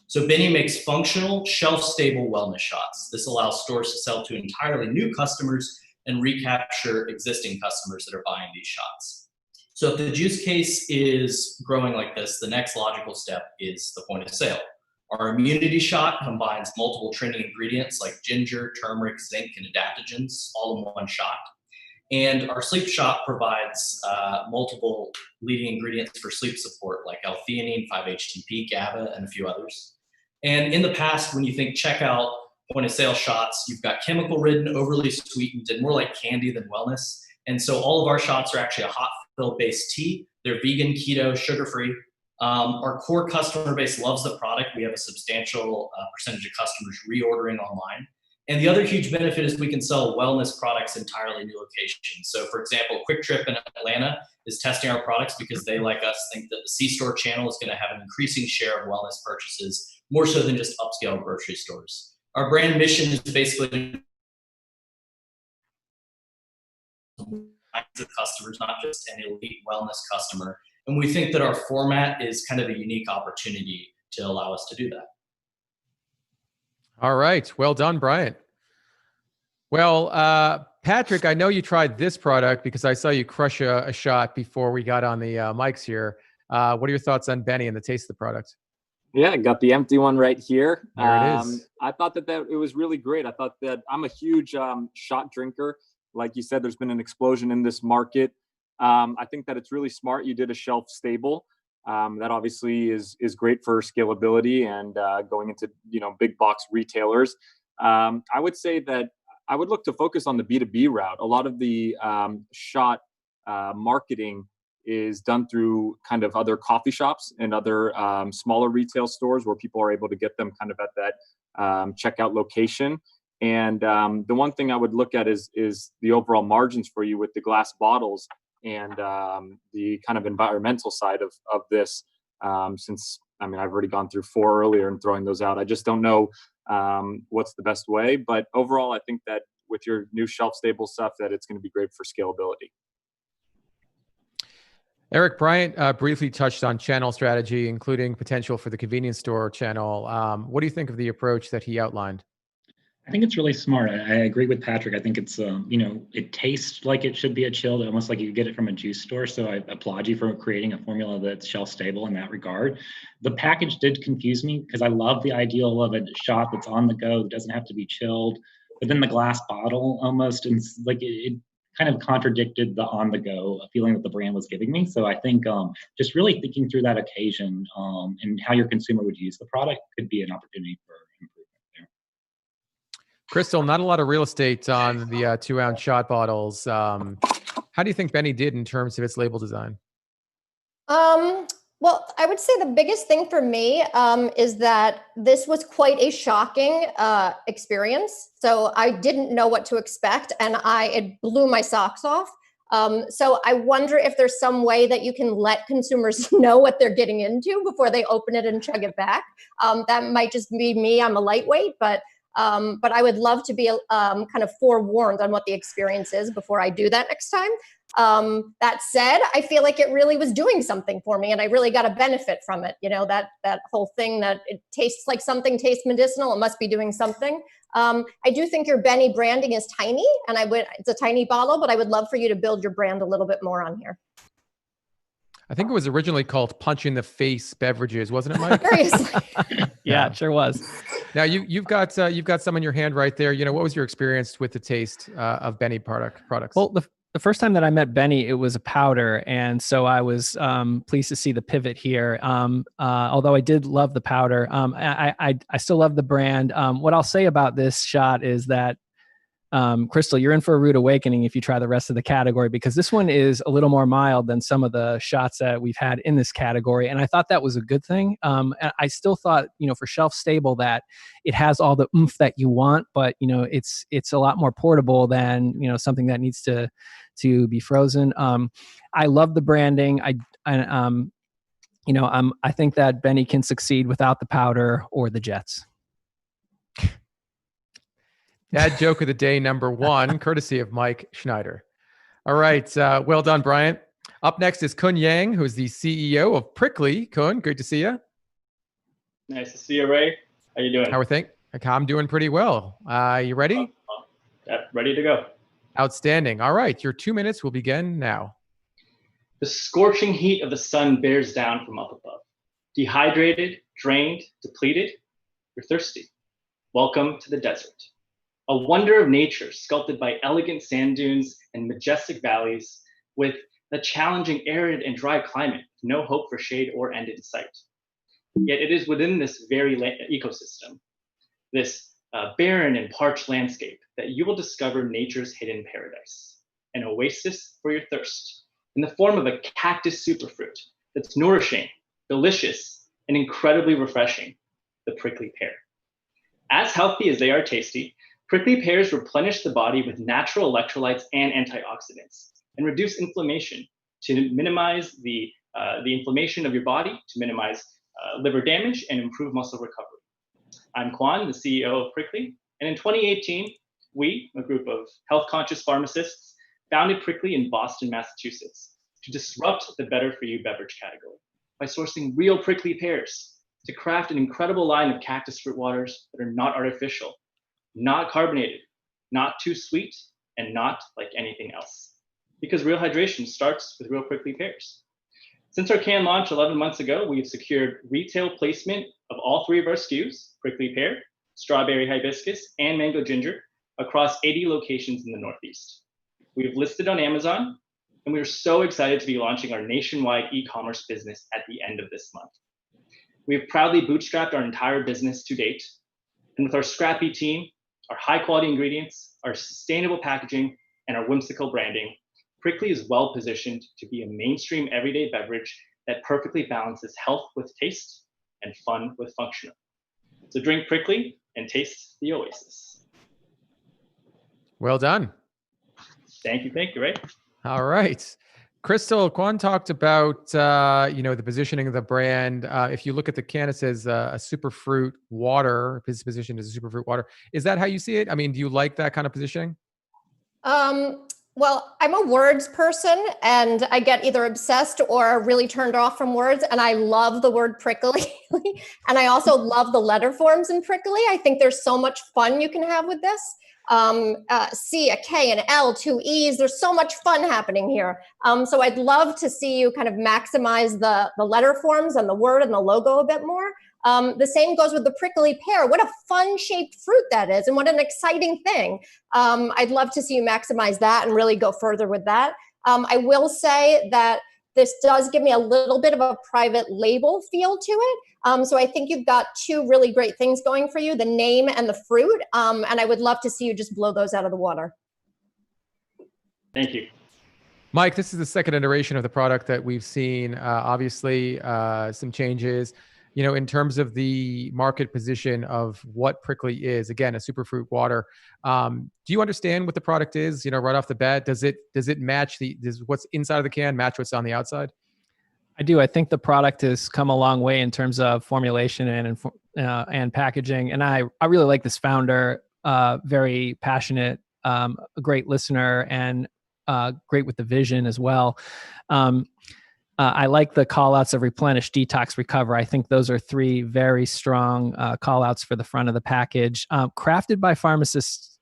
Speaker 10: So Benny makes functional, shelf-stable wellness shots. This allows stores to sell to entirely new customers and recapture existing customers that are buying these shots. So if the juice case is growing like this, the next logical step is the point of sale. Our immunity shot combines multiple trending ingredients like ginger, turmeric, zinc, and adaptogens all in one shot. And our sleep shot provides multiple leading ingredients for sleep support like L-theanine, 5-HTP, GABA, and a few others. And in the past, when you think checkout, point of sale shots, you've got chemical ridden, overly sweetened, and more like candy than wellness. And so all of our shots are actually a hot fill based tea. They're vegan, keto, sugar-free. Our core customer base loves the product. We have a substantial percentage of customers reordering online. And the other huge benefit is we can sell wellness products entirely new locations. So for example, Quick Trip in Atlanta is testing our products because they, like us, think that the C-store channel is going to have an increasing share of wellness purchases, more so than just upscale grocery stores. Our brand mission is basically to customers, not just an elite wellness customer. And we think that our format is kind of a unique opportunity to allow us to do that.
Speaker 1: All right. Well done, Bryant. Well, Patrick, I know you tried this product because I saw you crush a shot before we got on the mics here. What are your thoughts on Benny and the taste of the product?
Speaker 6: Yeah, got the empty one right here.
Speaker 1: There it is.
Speaker 6: I thought that it was really great. I thought that I'm a huge shot drinker. Like you said, there's been an explosion in this market. I think that it's really smart. You did a shelf stable. That obviously is great for scalability and going into big box retailers. I would say that I would look to focus on the B2B route. A lot of the shot marketing is done through kind of other coffee shops and other smaller retail stores where people are able to get them kind of at that checkout location. And the one thing I would look at is the overall margins for you with the glass bottles and the kind of environmental side of this. Since, I've already gone through 4 earlier and throwing those out. I just don't know what's the best way. But overall, I think that with your new shelf stable stuff, that it's going to be great for scalability.
Speaker 1: Eric, Bryant briefly touched on channel strategy, including potential for the convenience store channel. What do you think of the approach that he outlined?
Speaker 3: I think it's really smart. I agree with Patrick. I think it's, it tastes like it should be a chilled, almost like you get it from a juice store. So I applaud you for creating a formula that's shelf stable in that regard. The package did confuse me because I love the ideal of a shot that's on the go, that doesn't have to be chilled. But then the glass bottle almost, and like it kind of contradicted the on the go feeling that the brand was giving me. So I think just really thinking through that occasion and how your consumer would use the product could be an opportunity for improvement there.
Speaker 1: Crystal, not a lot of real estate on the 2-ounce shot bottles. How do you think Benny did in terms of its label design?
Speaker 5: Well, I would say the biggest thing for me is that this was quite a shocking experience. So I didn't know what to expect, and it blew my socks off. So I wonder if there's some way that you can let consumers know what they're getting into before they open it and chug it back. That might just be me. I'm a lightweight, but I would love to be kind of forewarned on what the experience is before I do that next time. That said, I feel like it really was doing something for me and I really got a benefit from it. That whole thing that it tastes like something tastes medicinal, it must be doing something. I do think your Benny branding is tiny and it's a tiny bottle, but I would love for you to build your brand a little bit more on here.
Speaker 1: I think it was originally called Punch in the Face Beverages, wasn't it, Mike?
Speaker 5: Seriously.
Speaker 2: Yeah, it sure was.
Speaker 1: Now you've got some in your hand right there. What was your experience with the taste of Benny products?
Speaker 2: Well, the first time that I met Benny, it was a powder, and so I was pleased to see the pivot here. Although I did love the powder, I still love the brand. What I'll say about this shot is that Crystal, you're in for a rude awakening if you try the rest of the category, because this one is a little more mild than some of the shots that we've had in this category. And I thought that was a good thing. And I still thought, for shelf stable, that it has all the oomph that you want, but it's a lot more portable than, something that needs to be frozen. I love the branding. I think that Benny can succeed without the powder or the jets.
Speaker 1: Dad joke of the day number 1, courtesy of Mike Schneider. All right. Well done, Bryant. Up next is Kun Yang, who's the CEO of Prickly. Kun, great to see you.
Speaker 11: Nice to see you, Ray. How you doing?
Speaker 1: How are things? I'm doing pretty well. You ready?
Speaker 11: Ready to go.
Speaker 1: Outstanding. All right. Your 2 minutes will begin now.
Speaker 11: The scorching heat of the sun bears down from up above. Dehydrated, drained, depleted, you're thirsty. Welcome to the desert. A wonder of nature sculpted by elegant sand dunes and majestic valleys with a challenging arid and dry climate, no hope for shade or end in sight. Yet it is within this very ecosystem, this barren and parched landscape, that you will discover nature's hidden paradise, an oasis for your thirst, in the form of a cactus superfruit that's nourishing, delicious, and incredibly refreshing, the prickly pear. As healthy as they are tasty, prickly pears replenish the body with natural electrolytes and antioxidants, and reduce inflammation to minimize the inflammation of your body, to minimize liver damage, and improve muscle recovery. I'm Kwan, the CEO of Prickly, and in 2018, we, a group of health-conscious pharmacists, founded Prickly in Boston, Massachusetts, to disrupt the better-for-you beverage category by sourcing real prickly pears, to craft an incredible line of cactus fruit waters that are not artificial, not carbonated, not too sweet, and not like anything else. Because real hydration starts with real prickly pears. Since our can launch 11 months ago, we've secured retail placement of all 3 of our SKUs, prickly pear, strawberry hibiscus, and mango ginger, across 80 locations in the Northeast. We've listed on Amazon, and we are so excited to be launching our nationwide e-commerce business at the end of this month. We have proudly bootstrapped our entire business to date, and with our scrappy team, our high-quality ingredients, our sustainable packaging, and our whimsical branding, Prickly is well positioned to be a mainstream everyday beverage that perfectly balances health with taste and fun with functional. So drink Prickly and taste the oasis.
Speaker 1: Well done.
Speaker 11: Thank you, Ray.
Speaker 1: All right. Crystal, Kwan talked about the positioning of the brand. If you look at the can, it says a superfruit water. His position is a superfruit water. Is that how you see it? I mean, do you like that kind of positioning?
Speaker 5: Well, I'm a words person, and I get either obsessed or really turned off from words. And I love the word prickly. And I also love the letter forms in prickly. I think there's so much fun you can have with this. C, a K, an L, 2 E's. There's so much fun happening here. So I'd love to see you kind of maximize the letter forms and the word and the logo a bit more. The same goes with the prickly pear. What a fun shaped fruit that is, and what an exciting thing. I'd love to see you maximize that and really go further with that. I will say that this does give me a little bit of a private label feel to it. So I think you've got 2 really great things going for you, the name and the fruit. And I would love to see you just blow those out of the water.
Speaker 11: Thank you.
Speaker 1: Mike, this is the second iteration of the product that we've seen. Obviously, some changes. In terms of the market position of what Prickly is, again, a superfruit water. Do you understand what the product is? Right off the bat, does it match does what's inside of the can match what's on the outside?
Speaker 2: I do. I think the product has come a long way in terms of formulation and packaging. And I really like this founder, very passionate, a great listener, and great with the vision as well. I like the call outs of replenish, detox, recover. I think those are 3 very strong call outs for the front of the package. Crafted by pharmacists,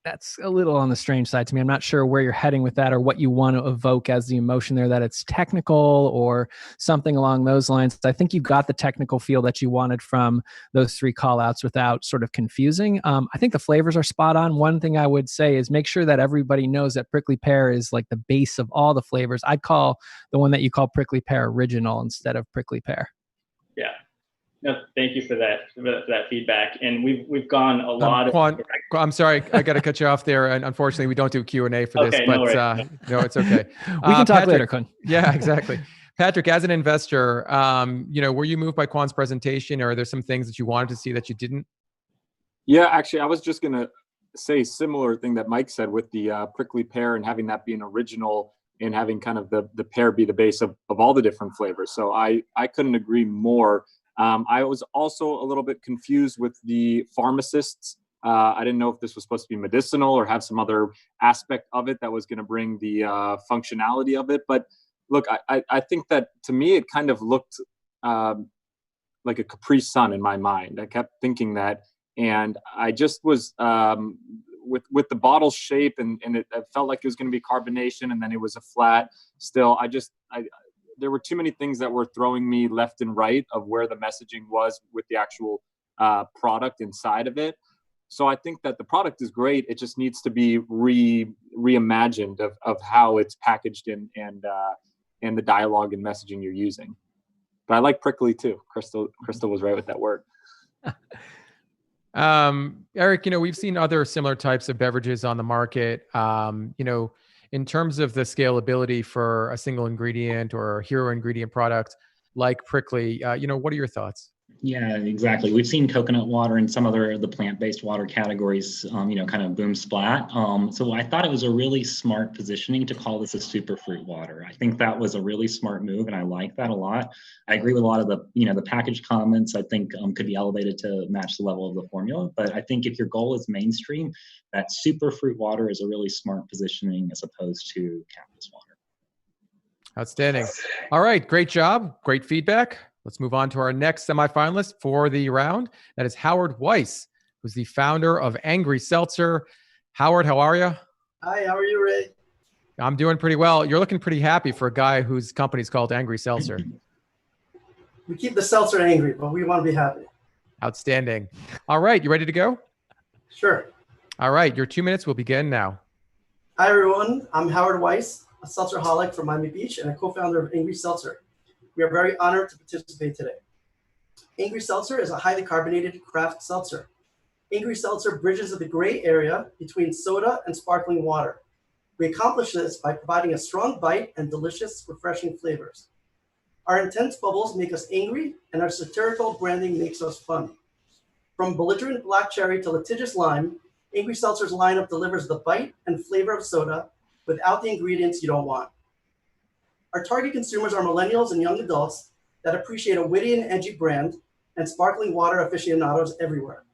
Speaker 2: that's a little on the strange side to me. I'm not sure where you're heading with that or what you want to evoke as the emotion there, that it's technical or something along those lines. I think you got the technical feel that you wanted from those 3 call outs without sort of confusing. I think the flavors are spot on. One thing I would say is make sure that everybody knows that prickly pear is like the base of all the flavors. I'd call the one that you call prickly pear original instead of prickly pear.
Speaker 11: Yeah. No, thank you for that feedback. And we've gone a lot
Speaker 1: Kwan, I'm sorry, I got to cut you off there. And unfortunately, we don't do Q&A for this,
Speaker 11: okay,
Speaker 1: but no, it's okay.
Speaker 2: We can talk later, Kun.
Speaker 1: Yeah, exactly. Patrick, as an investor, were you moved by Kwan's presentation, or are there some things that you wanted to see that you didn't?
Speaker 6: Yeah, actually, I was just going to say a similar thing that Mike said with the prickly pear and having that be an original and having kind of the pear be the base of all the different flavors. So I couldn't agree more. I was also a little bit confused with the pharmacists I didn't know if this was supposed to be medicinal or have some other aspect of it that was going to bring the functionality of it. But look, I think that to me, it kind of looked like a Capri Sun in my mind. I kept thinking that, and I just was with the bottle shape, and it felt like it was going to be carbonation, and then it was a flat. Still, there were too many things that were throwing me left and right of where the messaging was with the actual product inside of it. So I think that the product is great. It just needs to be reimagined of how it's packaged and the dialogue and messaging you're using. But I like prickly too. Crystal was right with that word.
Speaker 1: Eric, we've seen other similar types of beverages on the market. In terms of the scalability for a single ingredient or a hero ingredient product like prickly, what are your thoughts?
Speaker 3: Yeah, exactly. We've seen coconut water and some other the plant-based water categories, kind of boom splat. So I thought it was a really smart positioning to call this a superfruit water. I think that was a really smart move, and I like that a lot. I agree with a lot of the package comments. I think could be elevated to match the level of the formula. But I think if your goal is mainstream, that superfruit water is a really smart positioning as opposed to cactus water.
Speaker 1: Outstanding. All right, great job. Great feedback. Let's move on to our next semifinalist for the round. That is Howard Weiss, who's the founder of Angry Seltzer. Howard, how are you?
Speaker 12: Hi, how are you, Ray?
Speaker 1: I'm doing pretty well. You're looking pretty happy for a guy whose company's called Angry Seltzer.
Speaker 12: We keep the seltzer angry, but we want to be happy.
Speaker 1: Outstanding. All right, you ready to go?
Speaker 12: Sure.
Speaker 1: All right, your 2 minutes will begin now.
Speaker 12: Hi, everyone. I'm Howard Weiss, a seltzerholic from Miami Beach and a co-founder of Angry Seltzer. We are very honored to participate today. Angry Seltzer is a highly carbonated craft seltzer. Angry Seltzer bridges the gray area between soda and sparkling water. We accomplish this by providing a strong bite and delicious, refreshing flavors. Our intense bubbles make us angry, and our satirical branding makes us fun. From belligerent black cherry to litigious lime, Angry Seltzer's lineup delivers the bite and flavor of soda without the ingredients you don't want. Our target consumers are millennials and young adults that appreciate a witty and edgy brand, and sparkling water aficionados everywhere.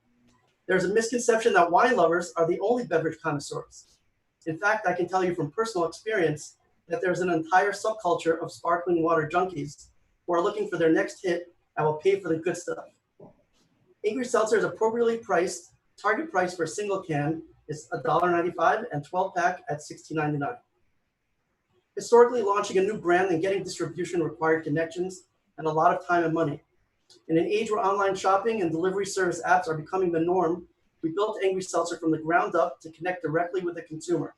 Speaker 12: There's a misconception that wine lovers are the only beverage connoisseurs. In fact, I can tell you from personal experience that there's an entire subculture of sparkling water junkies who are looking for their next hit and will pay for the good stuff. Angry Seltzer is appropriately priced. Target price for a single can is $1.95 and 12-pack at $16.99. Historically, launching a new brand and getting distribution required connections and a lot of time and money. In an age where online shopping and delivery service apps are becoming the norm, we built Angry Seltzer from the ground up to connect directly with the consumer.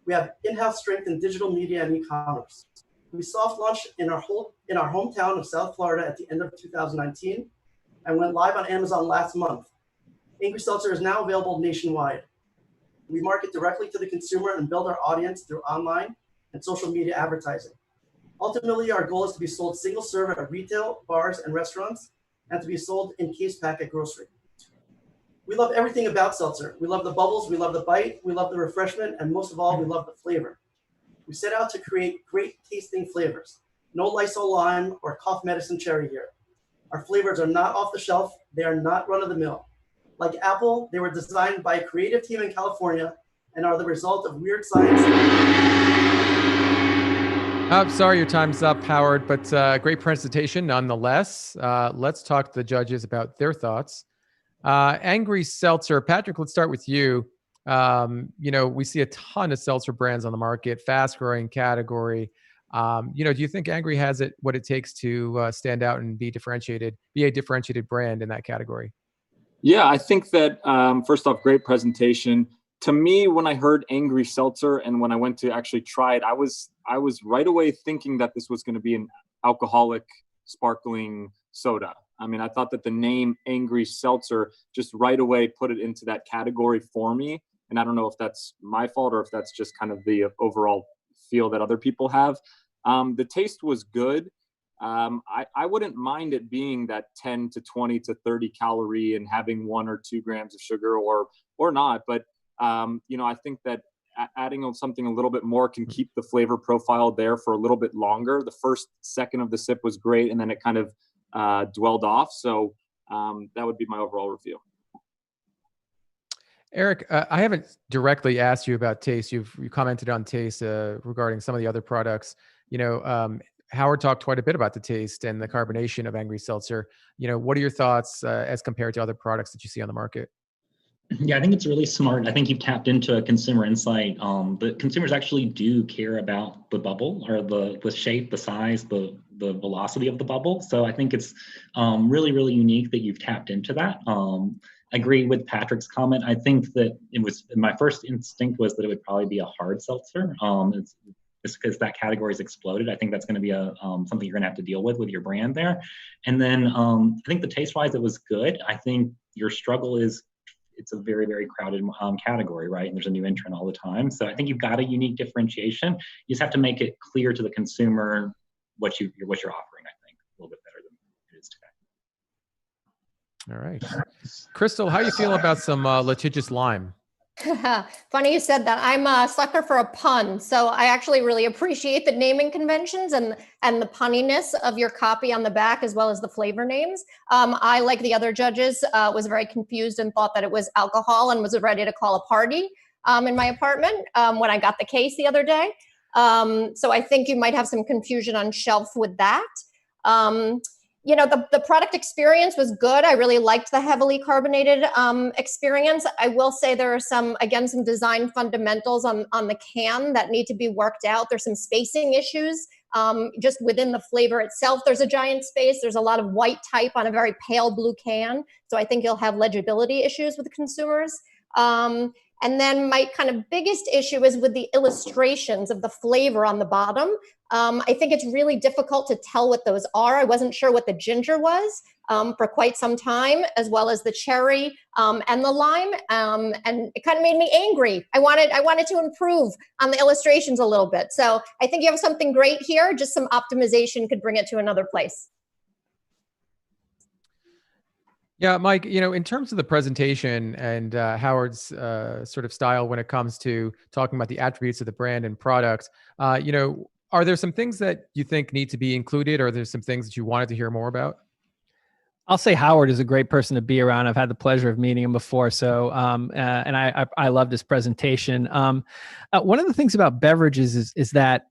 Speaker 12: We have in-house strength in digital media and e-commerce. We soft launched in our hometown of South Florida at the end of 2019 and went live on Amazon last month. Angry Seltzer is now available nationwide. We market directly to the consumer and build our audience through online and social media advertising. Ultimately, our goal is to be sold single serve at retail, bars, and restaurants, and to be sold in case pack at grocery. We love everything about seltzer. We love the bubbles, we love the bite, we love the refreshment, and most of all, we love the flavor. We set out to create great tasting flavors. No Lysol lime or cough medicine cherry here. Our flavors are not off the shelf. They are not run of the mill. Like Apple, they were designed by a creative team in California and are the result of weird science.
Speaker 1: Sorry, your time's up, Howard, but great presentation nonetheless. Let's talk to the judges about their thoughts. Angry Seltzer, Patrick, let's start with you. We see a ton of seltzer brands on the market, fast-growing category. Do you think Angry has what it takes to stand out and be a differentiated brand in that category?
Speaker 6: Yeah, I think that first off, great presentation. To me, when I heard Angry Seltzer and when I went to actually try it, I was right away thinking that this was going to be an alcoholic sparkling soda. I mean, I thought that the name Angry Seltzer just right away put it into that category for me. And I don't know if that's my fault or if that's just kind of the overall feel that other people have. The taste was good. I wouldn't mind it being that 10 to 20 to 30 calorie and having 1 or 2 grams of sugar or not. But I think that adding on something a little bit more can keep the flavor profile there for a little bit longer. The first second of the sip was great, and then it kind of dwelled off. So that would be my overall review.
Speaker 1: Eric, I haven't directly asked you about taste. You commented on taste regarding some of the other products. Howard talked quite a bit about the taste and the carbonation of Angry Seltzer. What are your thoughts as compared to other products that you see on the market?
Speaker 3: Yeah, I think it's really smart. I think you've tapped into a consumer insight. The consumers actually do care about the bubble or the shape, the size, the velocity of the bubble. So I think it's really, really unique that you've tapped into that. I agree with Patrick's comment. I think that my first instinct was that it would probably be a hard seltzer. It's because that category's exploded. I think that's going to be something you're going to have to deal with your brand there. And then I think the taste-wise, it was good. I think your struggle is it's a very, very crowded category, right? And there's a new entrant all the time. So I think you've got a unique differentiation. You just have to make it clear to the consumer what you're offering, I think, a little bit better than it is today.
Speaker 1: All right. Crystal, how you feel about some litigious lime?
Speaker 5: Funny you said that. I'm a sucker for a pun, so I actually really appreciate the naming conventions and the punniness of your copy on the back, as well as the flavor names. I, like the other judges, was very confused and thought that it was alcohol and was ready to call a party in my apartment when I got the case the other day. So I think you might have some confusion on shelf with that. The product experience was good. I really liked the heavily carbonated experience. I will say there are some design fundamentals on the can that need to be worked out. There's some spacing issues just within the flavor itself. There's a giant space. There's a lot of white type on a very pale blue can. So I think you'll have legibility issues with consumers. And then my kind of biggest issue is with the illustrations of the flavor on the bottom. I think it's really difficult to tell what those are. I wasn't sure what the ginger was for quite some time, as well as the cherry and the lime. And it kind of made me angry. I wanted to improve on the illustrations a little bit. So I think you have something great here. Just some optimization could bring it to another place.
Speaker 1: Yeah, Mike, in terms of the presentation and Howard's sort of style when it comes to talking about the attributes of the brand and product, are there some things that you think need to be included, or are there some things that you wanted to hear more about?
Speaker 2: I'll say Howard is a great person to be around. I've had the pleasure of meeting him before. So, and I loved his presentation. One of the things about beverages is that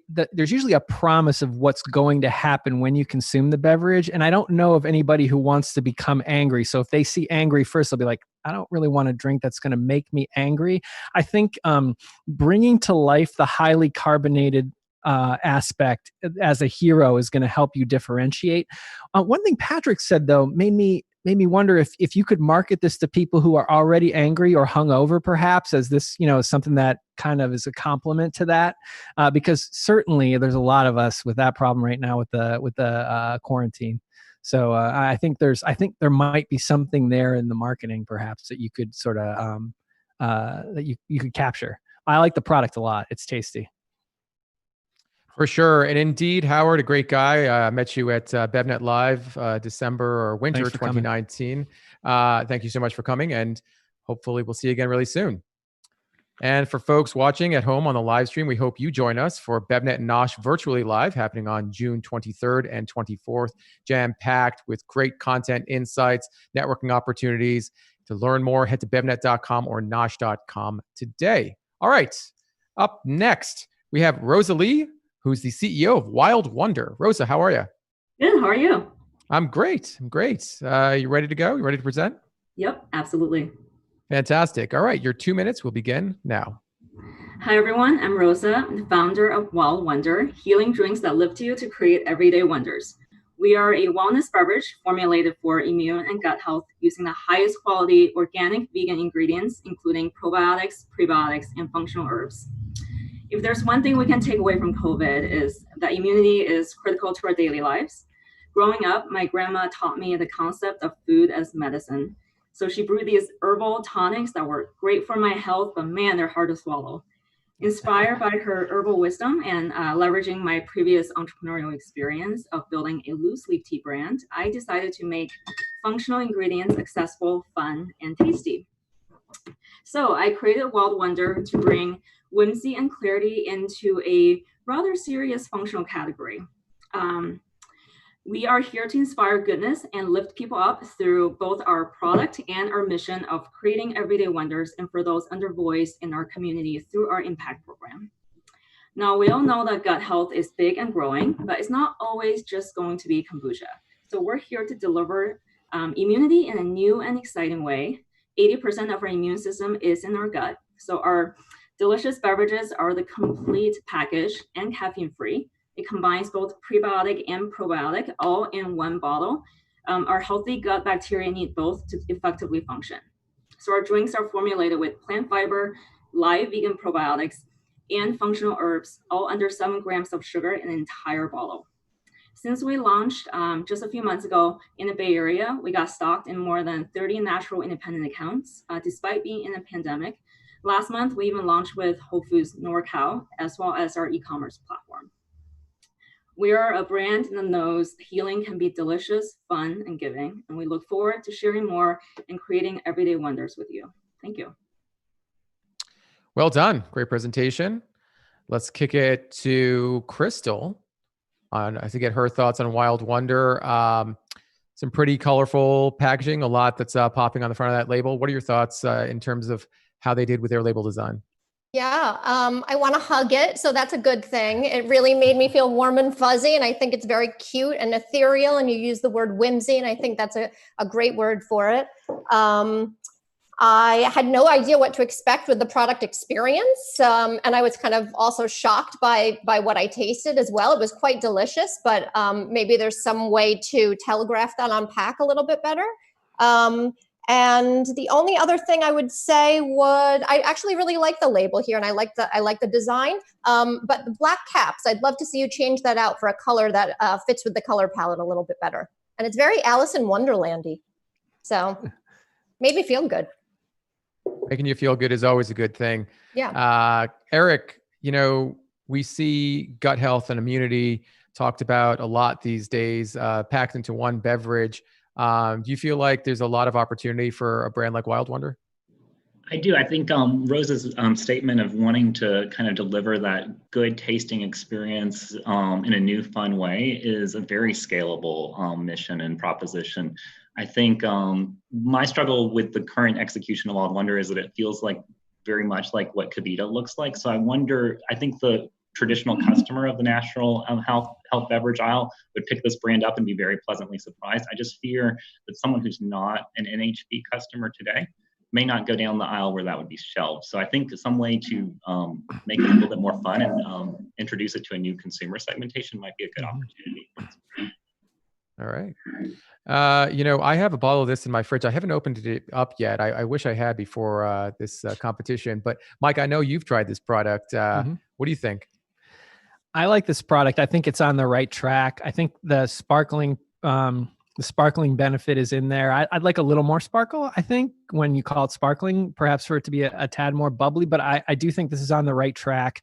Speaker 2: there's usually a promise of what's going to happen when you consume the beverage. And I don't know of anybody who wants to become angry. So if they see angry first, they'll be like, I don't really want a drink that's going to make me angry. I think bringing to life the highly carbonated aspect as a hero is going to help you differentiate. One thing Patrick said, though, made me wonder if you could market this to people who are already angry or hungover, perhaps, as this, something that kind of is a compliment to that, because certainly there's a lot of us with that problem right now with the quarantine. So I think there might be something there in the marketing, perhaps, that you could sort of that you could capture. I like the product a lot. It's tasty.
Speaker 1: For sure. And indeed, Howard, a great guy. I met you at BevNet Live, December or winter 2019. Thank you so much for coming, and hopefully we'll see you again really soon. And for folks watching at home on the live stream, we hope you join us for BevNet and Nosh virtually live, happening on June 23rd and 24th, jam-packed with great content, insights, networking opportunities. To learn more, head to BevNET.com or Nosh.com today. All right, up next, we have Rosa Lee, who's the CEO of Wild Wonder. Rosa, how are you?
Speaker 13: Good. How are you?
Speaker 1: I'm great. You ready to go? You ready to present?
Speaker 13: Yep, absolutely.
Speaker 1: Fantastic. All right, your 2 minutes will begin now.
Speaker 13: Hi, everyone. I'm Rosa, the founder of Wild Wonder, healing drinks that lift you to create everyday wonders. We are a wellness beverage formulated for immune and gut health using the highest quality organic vegan ingredients, including probiotics, prebiotics, and functional herbs. If there's one thing we can take away from COVID is that immunity is critical to our daily lives. Growing up, my grandma taught me the concept of food as medicine. So she brewed these herbal tonics that were great for my health, but man, they're hard to swallow. Inspired by her herbal wisdom and leveraging my previous entrepreneurial experience of building a loose leaf tea brand, I decided to make functional ingredients accessible, fun, and tasty. So I created Wild Wonder to bring whimsy and clarity into a rather serious functional category. We are here to inspire goodness and lift people up through both our product and our mission of creating everyday wonders and for those undervoiced in our community through our impact program. Now, we all know that gut health is big and growing, but it's not always just going to be kombucha. So we're here to deliver immunity in a new and exciting way. 80% of our immune system is in our gut. So our delicious beverages are the complete package and caffeine-free. It combines both prebiotic and probiotic all in one bottle. Our healthy gut bacteria need both to effectively function. So our drinks are formulated with plant fiber, live vegan probiotics, and functional herbs, all under 7 grams of sugar in an entire bottle. Since we launched just a few months ago in the Bay Area, we got stocked in more than 30 natural independent accounts, despite being in a pandemic. Last month, we even launched with Whole Foods NorCal, as well as our e-commerce platform. We are a brand that knows healing can be delicious, fun, and giving, and we look forward to sharing more and creating everyday wonders with you. Thank you.
Speaker 1: Well done. Great presentation. Let's kick it to Crystal to get her thoughts on Wild Wonder. Some pretty colorful packaging, a lot that's popping on the front of that label. What are your thoughts in terms of how they did with their label design?
Speaker 5: Yeah, I want to hug it. So that's a good thing. It really made me feel warm and fuzzy. And I think it's very cute and ethereal. And you use the word whimsy. And I think that's a great word for it. I had no idea what to expect with the product experience. And I was kind of also shocked by what I tasted as well. It was quite delicious, but maybe there's some way to telegraph that on pack a little bit better. And the only other thing I would say I actually really like the label here, and I like the design. But the black caps, I'd love to see you change that out for a color that fits with the color palette a little bit better. And it's very Alice in Wonderlandy, so made me feel good.
Speaker 1: Making you feel good is always a good thing.
Speaker 5: Yeah.
Speaker 1: Eric, we see gut health and immunity talked about a lot these days, packed into one beverage. Do you feel like there's a lot of opportunity for a brand like Wild Wonder?
Speaker 3: I do. I think Rosa's statement of wanting to kind of deliver that good tasting experience in a new, fun way is a very scalable mission and proposition. I think my struggle with the current execution of Wild Wonder is that it feels like very much like what Kavita looks like. So I think the traditional customer of the natural health beverage aisle would pick this brand up and be very pleasantly surprised. I just fear that someone who's not an NHB customer today may not go down the aisle where that would be shelved. So I think some way to make it a little bit more fun and introduce it to a new consumer segmentation might be a good opportunity.
Speaker 1: All right. I have a bottle of this in my fridge. I haven't opened it up yet. I wish I had before this competition. But Mike, I know you've tried this product. What do you think?
Speaker 2: I like this product. I think it's on the right track. I think the sparkling benefit is in there. I'd like a little more sparkle, I think, when you call it sparkling, perhaps for it to be a tad more bubbly, but I do think this is on the right track.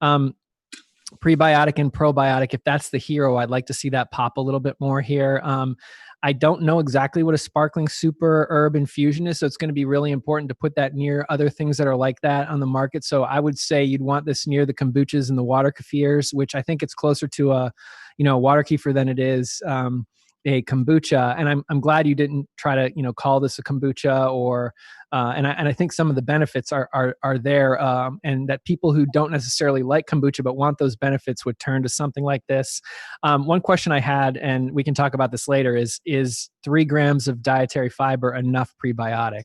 Speaker 2: Prebiotic and probiotic, if that's the hero, I'd like to see that pop a little bit more here. I don't know exactly what a sparkling super herb infusion is, so it's going to be really important to put that near other things that are like that on the market. So I would say you'd want this near the kombuchas and the water kefirs, which I think it's closer to a water kefir than it is a kombucha. And I'm glad you didn't try to call this a kombucha or and I think some of the benefits are there, and that people who don't necessarily like kombucha but want those benefits would turn to something like this. One question I had, and we can talk about this later, is 3 grams of dietary fiber enough prebiotic?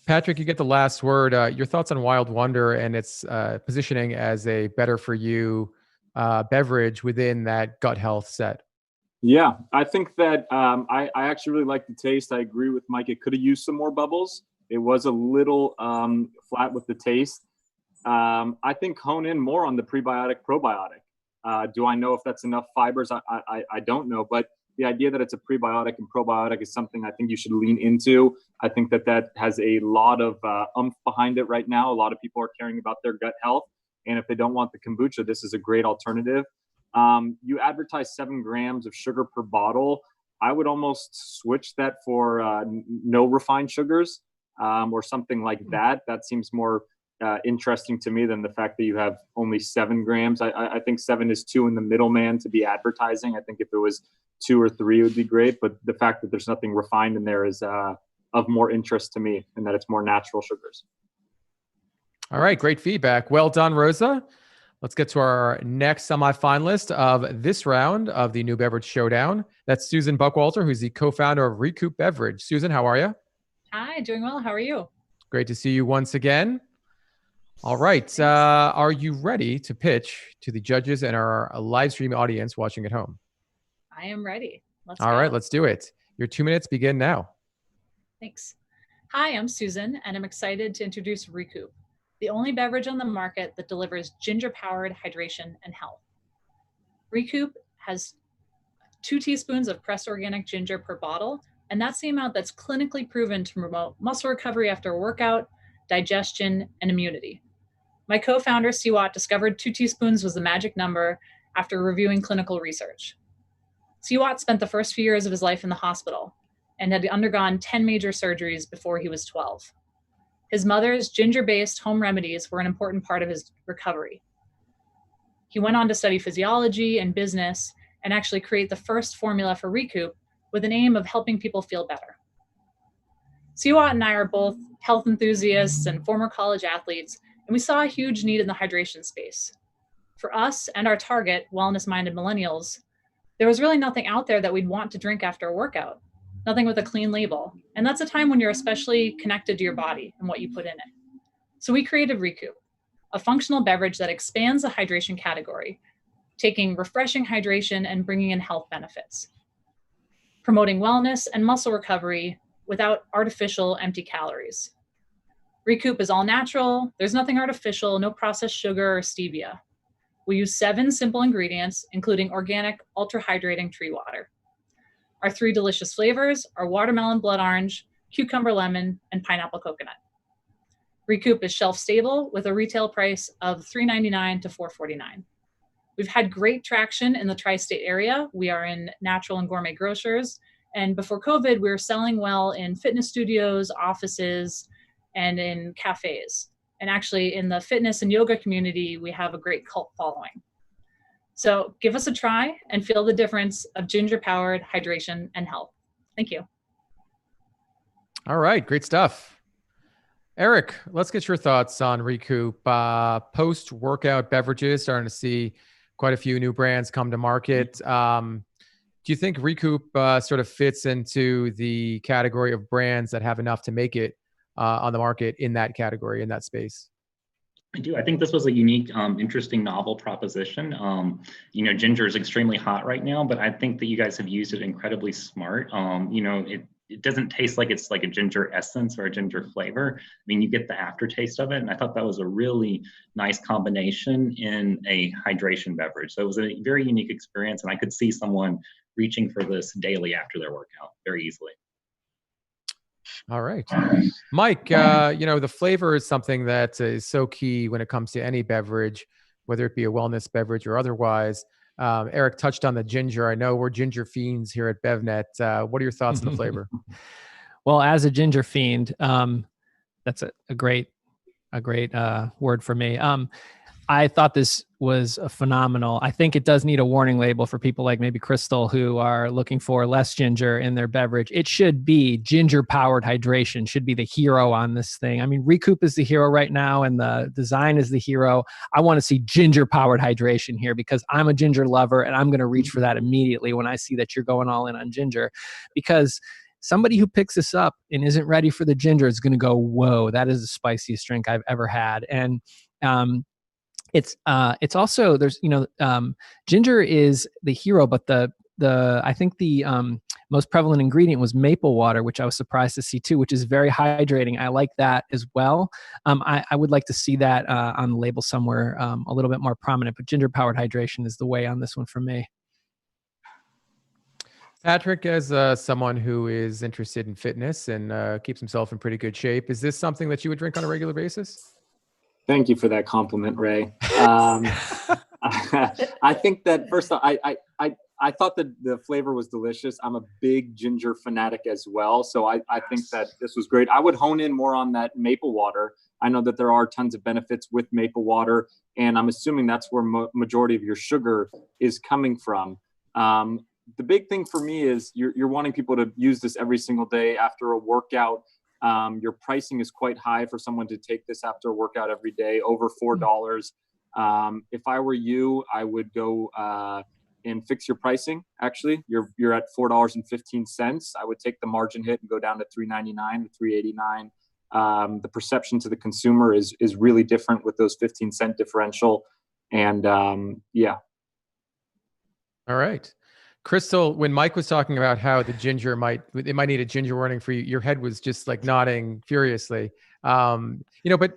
Speaker 1: Patrick, you get the last word. Your thoughts on Wild Wonder and its positioning as a better for you beverage within that gut health set?
Speaker 6: Yeah, I think that I actually really like the taste. I agree with Mike. It could have used some more bubbles. It was a little flat with the taste. I think hone in more on the prebiotic, probiotic. Do I know if that's enough fibers? I don't know, but the idea that it's a prebiotic and probiotic is something I think you should lean into. I think that has a lot of oomph behind it right now. A lot of people are caring about their gut health. And if they don't want the kombucha, this is a great alternative. You advertise 7 grams of sugar per bottle. I would almost switch that for no refined sugars or something like that. That seems more interesting to me than the fact that you have only 7 grams. I think 7 is too in the middleman to be advertising. I think if it was 2 or 3, it would be great. But the fact that there's nothing refined in there is of more interest to me, and that it's more natural sugars.
Speaker 1: All right, great feedback. Well done, Rosa. Let's get to our next semifinalist of this round of the New Beverage Showdown. That's Susan Buckwalter, who's the co-founder of Recoup Beverage. Susan, how are you?
Speaker 14: Hi, doing well. How are you?
Speaker 1: Great to see you once again. All right. Are you ready to pitch to the judges and our live stream audience watching at home?
Speaker 14: I am ready.
Speaker 1: All right, let's do it. Your 2 minutes begin now.
Speaker 14: Thanks. Hi, I'm Susan, and I'm excited to introduce Recoup, the only beverage on the market that delivers ginger-powered hydration and health. Recoup has 2 teaspoons of pressed organic ginger per bottle, and that's the amount that's clinically proven to promote muscle recovery after a workout, digestion, and immunity. My co-founder, Siwat, discovered 2 teaspoons was the magic number after reviewing clinical research. Siwat spent the first few years of his life in the hospital and had undergone 10 major surgeries before he was 12. His mother's ginger-based home remedies were an important part of his recovery. He went on to study physiology and business and actually create the first formula for Recoup with an aim of helping people feel better. Siwat and I are both health enthusiasts and former college athletes, and we saw a huge need in the hydration space. For us and our target, wellness-minded millennials, there was really nothing out there that we'd want to drink after a workout, nothing with a clean label. And that's a time when you're especially connected to your body and what you put in it. So we created Recoup, a functional beverage that expands the hydration category, taking refreshing hydration and bringing in health benefits, promoting wellness and muscle recovery without artificial empty calories. Recoup is all natural. There's nothing artificial, no processed sugar or stevia. We use 7 simple ingredients, including organic, ultra-hydrating tree water. Our 3 delicious flavors are watermelon blood orange, cucumber lemon, and pineapple coconut. Recoup is shelf stable with a retail price of $3.99 to $4.49. We've had great traction in the tri-state area. We are in natural and gourmet grocers. And before COVID, we were selling well in fitness studios, offices, and in cafes. And actually in the fitness and yoga community, we have a great cult following. So give us a try and feel the difference of ginger-powered hydration and health. Thank you.
Speaker 1: All right, great stuff. Eric, let's get your thoughts on Recoup. Post-workout beverages, starting to see quite a few new brands come to market. Do you think Recoup sort of fits into the category of brands that have enough to make it on the market in that category, in that space?
Speaker 3: I do. I think this was a unique, interesting, novel proposition. Ginger is extremely hot right now, but I think that you guys have used it incredibly smart. It doesn't taste like it's like a ginger essence or a ginger flavor. I mean, you get the aftertaste of it. And I thought that was a really nice combination in a hydration beverage. So it was a very unique experience. And I could see someone reaching for this daily after their workout very easily.
Speaker 1: All right. Mike, the flavor is something that is so key when it comes to any beverage, whether it be a wellness beverage or otherwise. Eric touched on the ginger. I know we're ginger fiends here at BevNet. What are your thoughts on the flavor?
Speaker 2: Well, as a ginger fiend, that's a great word for me. I thought this was a phenomenal. I think it does need a warning label for people like maybe Crystal who are looking for less ginger in their beverage. It should be ginger-powered hydration, should be the hero on this thing. I mean, Recoup is the hero right now and the design is the hero. I want to see ginger-powered hydration here because I'm a ginger lover and I'm going to reach for that immediately when I see that you're going all in on ginger, because somebody who picks this up and isn't ready for the ginger is going to go, whoa, that is the spiciest drink I've ever had. And it's also, there's, ginger is the hero, but I think the most prevalent ingredient was maple water, which I was surprised to see too, which is very hydrating. I like that as well. I would like to see that on the label somewhere a little bit more prominent, but ginger powered hydration is the way on this one for me.
Speaker 1: Patrick, as someone who is interested in fitness and keeps himself in pretty good shape, is this something that you would drink on a regular basis?
Speaker 6: Thank you for that compliment, Ray. I think that first off, I thought that the flavor was delicious. I'm a big ginger fanatic as well. So I think that this was great. I would hone in more on that maple water. I know that there are tons of benefits with maple water, and I'm assuming that's where majority of your sugar is coming from. The big thing for me is you're wanting people to use this every single day after a workout. Your pricing is quite high for someone to take this after a workout every day, over $4. If I were you, I would go and fix your pricing. Actually, you're at $4.15. I would take the margin hit and go down to $3.99 to $3.89. The perception to the consumer is really different with those 15-cent differential. And yeah.
Speaker 1: All right. Crystal, when Mike was talking about how the ginger might need a ginger warning for you, your head was just like nodding furiously. But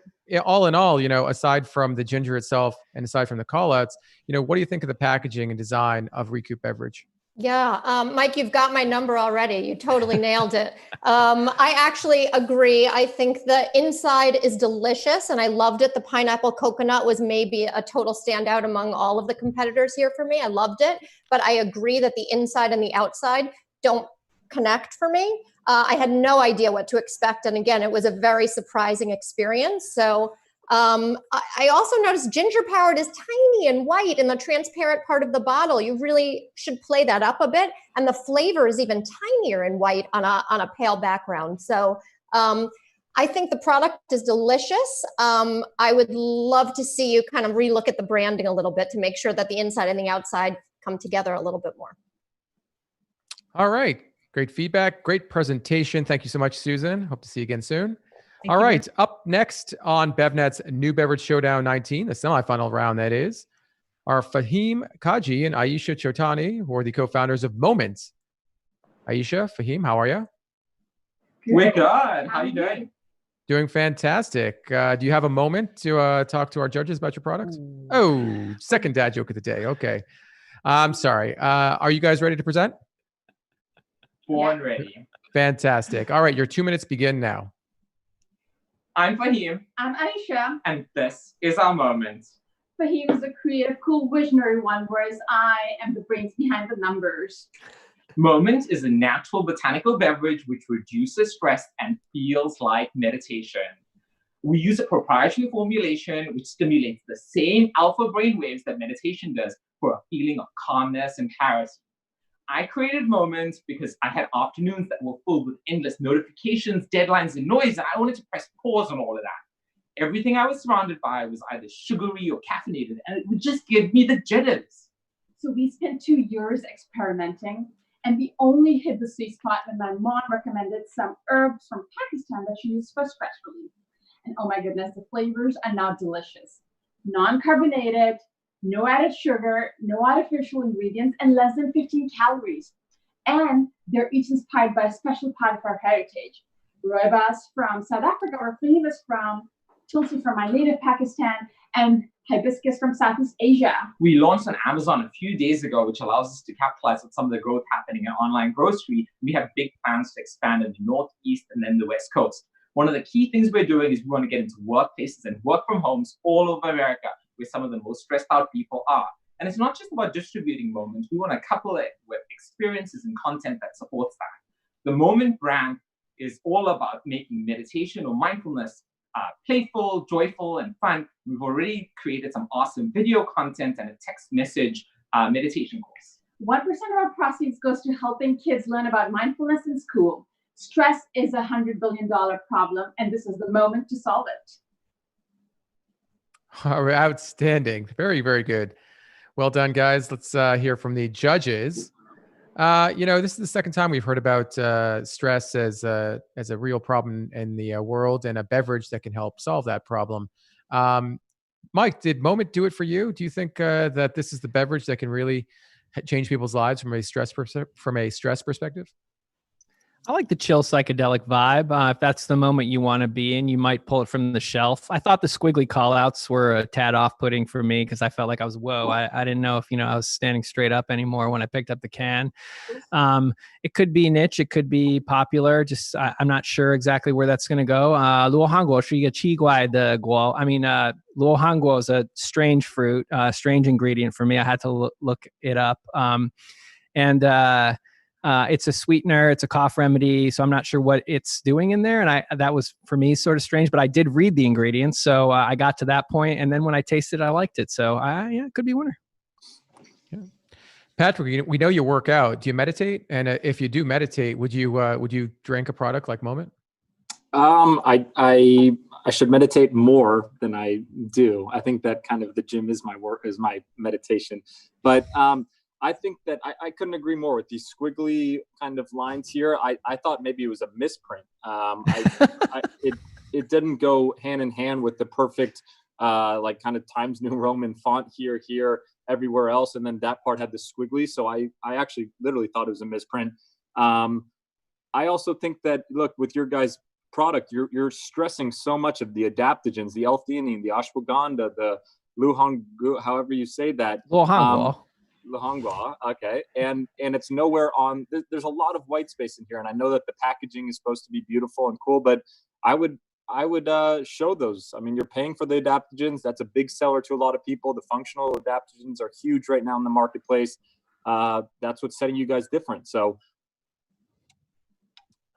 Speaker 1: all in all, aside from the ginger itself and aside from the call outs, what do you think of the packaging and design of Recoup Beverage?
Speaker 5: Yeah, Mike, you've got my number already. You totally nailed it. I actually agree. I think the inside is delicious and I loved it. The pineapple coconut was maybe a total standout among all of the competitors here for me. I loved it, but I agree that the inside and the outside don't connect for me. I had no idea what to expect. And again, it was a very surprising experience. So I also noticed ginger powered is tiny and white in the transparent part of the bottle. You really should play that up a bit. And the flavor is even tinier and white on a pale background. So I think the product is delicious. I would love to see you kind of relook at the branding a little bit to make sure that the inside and the outside come together a little bit more.
Speaker 1: All right. Great feedback. Great presentation. Thank you so much, Susan. Hope to see you again soon. All right, up next on BevNet's New Beverage Showdown 19, the semifinal round that is, are Fahim Kaji and Aisha Chotani, who are the co-founders of Moment. Aisha, Fahim, how are you?
Speaker 15: We're good. How are you doing?
Speaker 1: Doing fantastic. Do you have a moment to talk to our judges about your product? Oh, second dad joke of the day. Okay. I'm sorry. Are you guys ready to present?
Speaker 15: Born ready.
Speaker 1: Fantastic. All right, your 2 minutes begin now.
Speaker 15: I'm Fahim.
Speaker 16: I'm Aisha.
Speaker 15: And this is our moment.
Speaker 16: Fahim is a creative, cool, visionary one, whereas I am the brains behind the numbers.
Speaker 15: Moment is a natural botanical beverage which reduces stress and feels like meditation. We use a proprietary formulation which stimulates the same alpha brain waves that meditation does for a feeling of calmness and clarity. I created Moment because I had afternoons that were filled with endless notifications, deadlines, and noise, and I wanted to press pause on all of that. Everything I was surrounded by was either sugary or caffeinated, and it would just give me the jitters.
Speaker 16: So we spent 2 years experimenting, and we only hit the sweet spot when my mom recommended some herbs from Pakistan that she used for stress relief. And oh my goodness, the flavors are now delicious. Non-carbonated, no added sugar, no artificial ingredients, and less than 15 calories. And they're each inspired by a special part of our heritage. Rooibos from South Africa, or Fahim is from, Tulsi from my native Pakistan, and hibiscus from Southeast Asia.
Speaker 15: We launched on Amazon a few days ago, which allows us to capitalize on some of the growth happening in online grocery. We have big plans to expand in the Northeast and then the West Coast. One of the key things we're doing is we want to get into workplaces and work from homes all over America, where some of the most stressed out people are. And it's not just about distributing Moment. We want to couple it with experiences and content that supports that. The Moment brand is all about making meditation or mindfulness playful, joyful, and fun. We've already created some awesome video content and a text message meditation course.
Speaker 16: 1% of our proceeds goes to helping kids learn about mindfulness in school. Stress is a $100 billion problem, and this is the moment to solve it.
Speaker 1: Outstanding. Very, very good. Well done, guys. Let's hear from the judges. This is the second time we've heard about stress as a real problem in the world and a beverage that can help solve that problem. Mike, did Moment do it for you? Do you think that this is the beverage that can really change people's lives from a stress perspective?
Speaker 2: I like the chill psychedelic vibe. If that's the moment you want to be in, you might pull it from the shelf. I thought the squiggly call-outs were a tad off-putting for me because I felt like I was, I didn't know if, I was standing straight up anymore when I picked up the can. It could be niche. It could be popular. Just, I'm not sure exactly where that's going to go. Luo Hanguo, shiga qiguai de guo. I mean, Luo Hanguo is a strange fruit, strange ingredient for me. I had to look it up. And it's a sweetener, it's a cough remedy, so I'm not sure what it's doing in there. And that was for me sort of strange, but I did read the ingredients, so I got to that point, and then when I tasted it, I liked it. So yeah, it could be a winner.
Speaker 1: Yeah. Patrick, we know you work out. Do you meditate? And if you do meditate, would you drink a product like Moment?
Speaker 6: I should meditate more than I do. I think that kind of the gym is my meditation. But I think that I couldn't agree more with these squiggly kind of lines here. I thought maybe it was a misprint. It didn't go hand in hand with the perfect like kind of Times New Roman font here, everywhere else, and then that part had the squiggly. So I actually literally thought it was a misprint. I also think that, look, with your guys' product, you're stressing so much of the adaptogens, the L-theanine, the ashwagandha, the luhangua, however you say that. Luhangua, okay, and it's nowhere on. There's a lot of white space in here, and I know that the packaging is supposed to be beautiful and cool, but I would show those. I mean, you're paying for the adaptogens. That's a big seller to a lot of people. The functional adaptogens are huge right now in the marketplace. That's what's setting you guys different. So.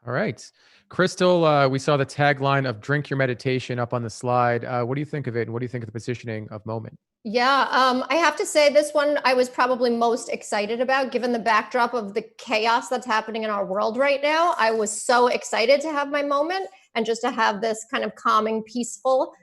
Speaker 1: All right. Crystal, we saw the tagline of Drink Your Meditation up on the slide. What do you think of it? And what do you think of the positioning of Moment?
Speaker 5: Yeah, I have to say this one I was probably most excited about, given the backdrop of the chaos that's happening in our world right now. I was so excited to have my Moment and just to have this kind of calming, peaceful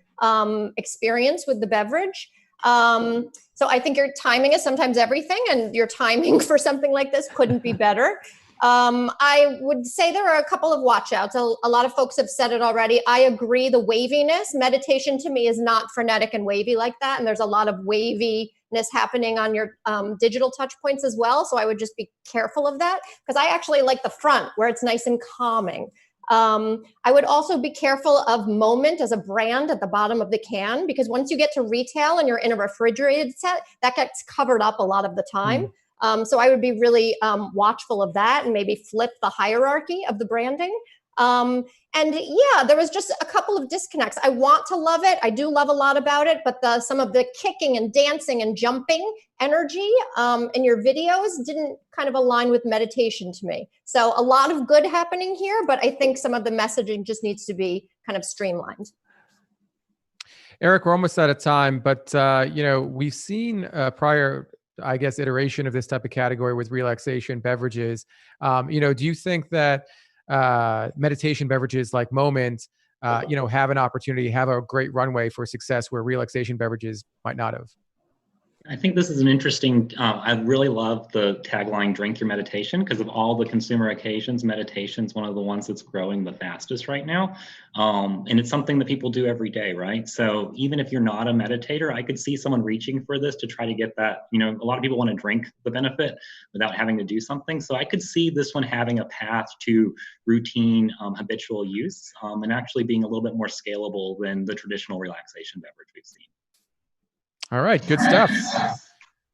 Speaker 5: experience with the beverage. So I think your timing is sometimes everything, and your timing for something like this couldn't be better. I would say there are a couple of watch outs. A lot of folks have said it already. I agree. The waviness, meditation to me is not frenetic and wavy like that. And there's a lot of waviness happening on your digital touch points as well. So I would just be careful of that, because I actually like the front where it's nice and calming. I would also be careful of Moment as a brand at the bottom of the can, because once you get to retail and you're in a refrigerated set, that gets covered up a lot of the time. So I would be really watchful of that and maybe flip the hierarchy of the branding. And yeah, there was just a couple of disconnects. I want to love it. I do love a lot about it, but some of the kicking and dancing and jumping energy in your videos didn't kind of align with meditation to me. So a lot of good happening here, but I think some of the messaging just needs to be kind of streamlined.
Speaker 1: Eric, we're almost out of time, but we've seen prior, I guess, iteration of this type of category with relaxation beverages. Do you think that meditation beverages like Moment, have an opportunity, have a great runway for success where relaxation beverages might not have?
Speaker 3: I think this is an interesting, I really love the tagline, Drink Your Meditation, because of all the consumer occasions, meditation is one of the ones that's growing the fastest right now. And it's something that people do every day, right? So even if you're not a meditator, I could see someone reaching for this to try to get that, a lot of people want to drink the benefit without having to do something. So I could see this one having a path to routine, habitual use, and actually being a little bit more scalable than the traditional relaxation beverage we've seen.
Speaker 1: All right, good stuff.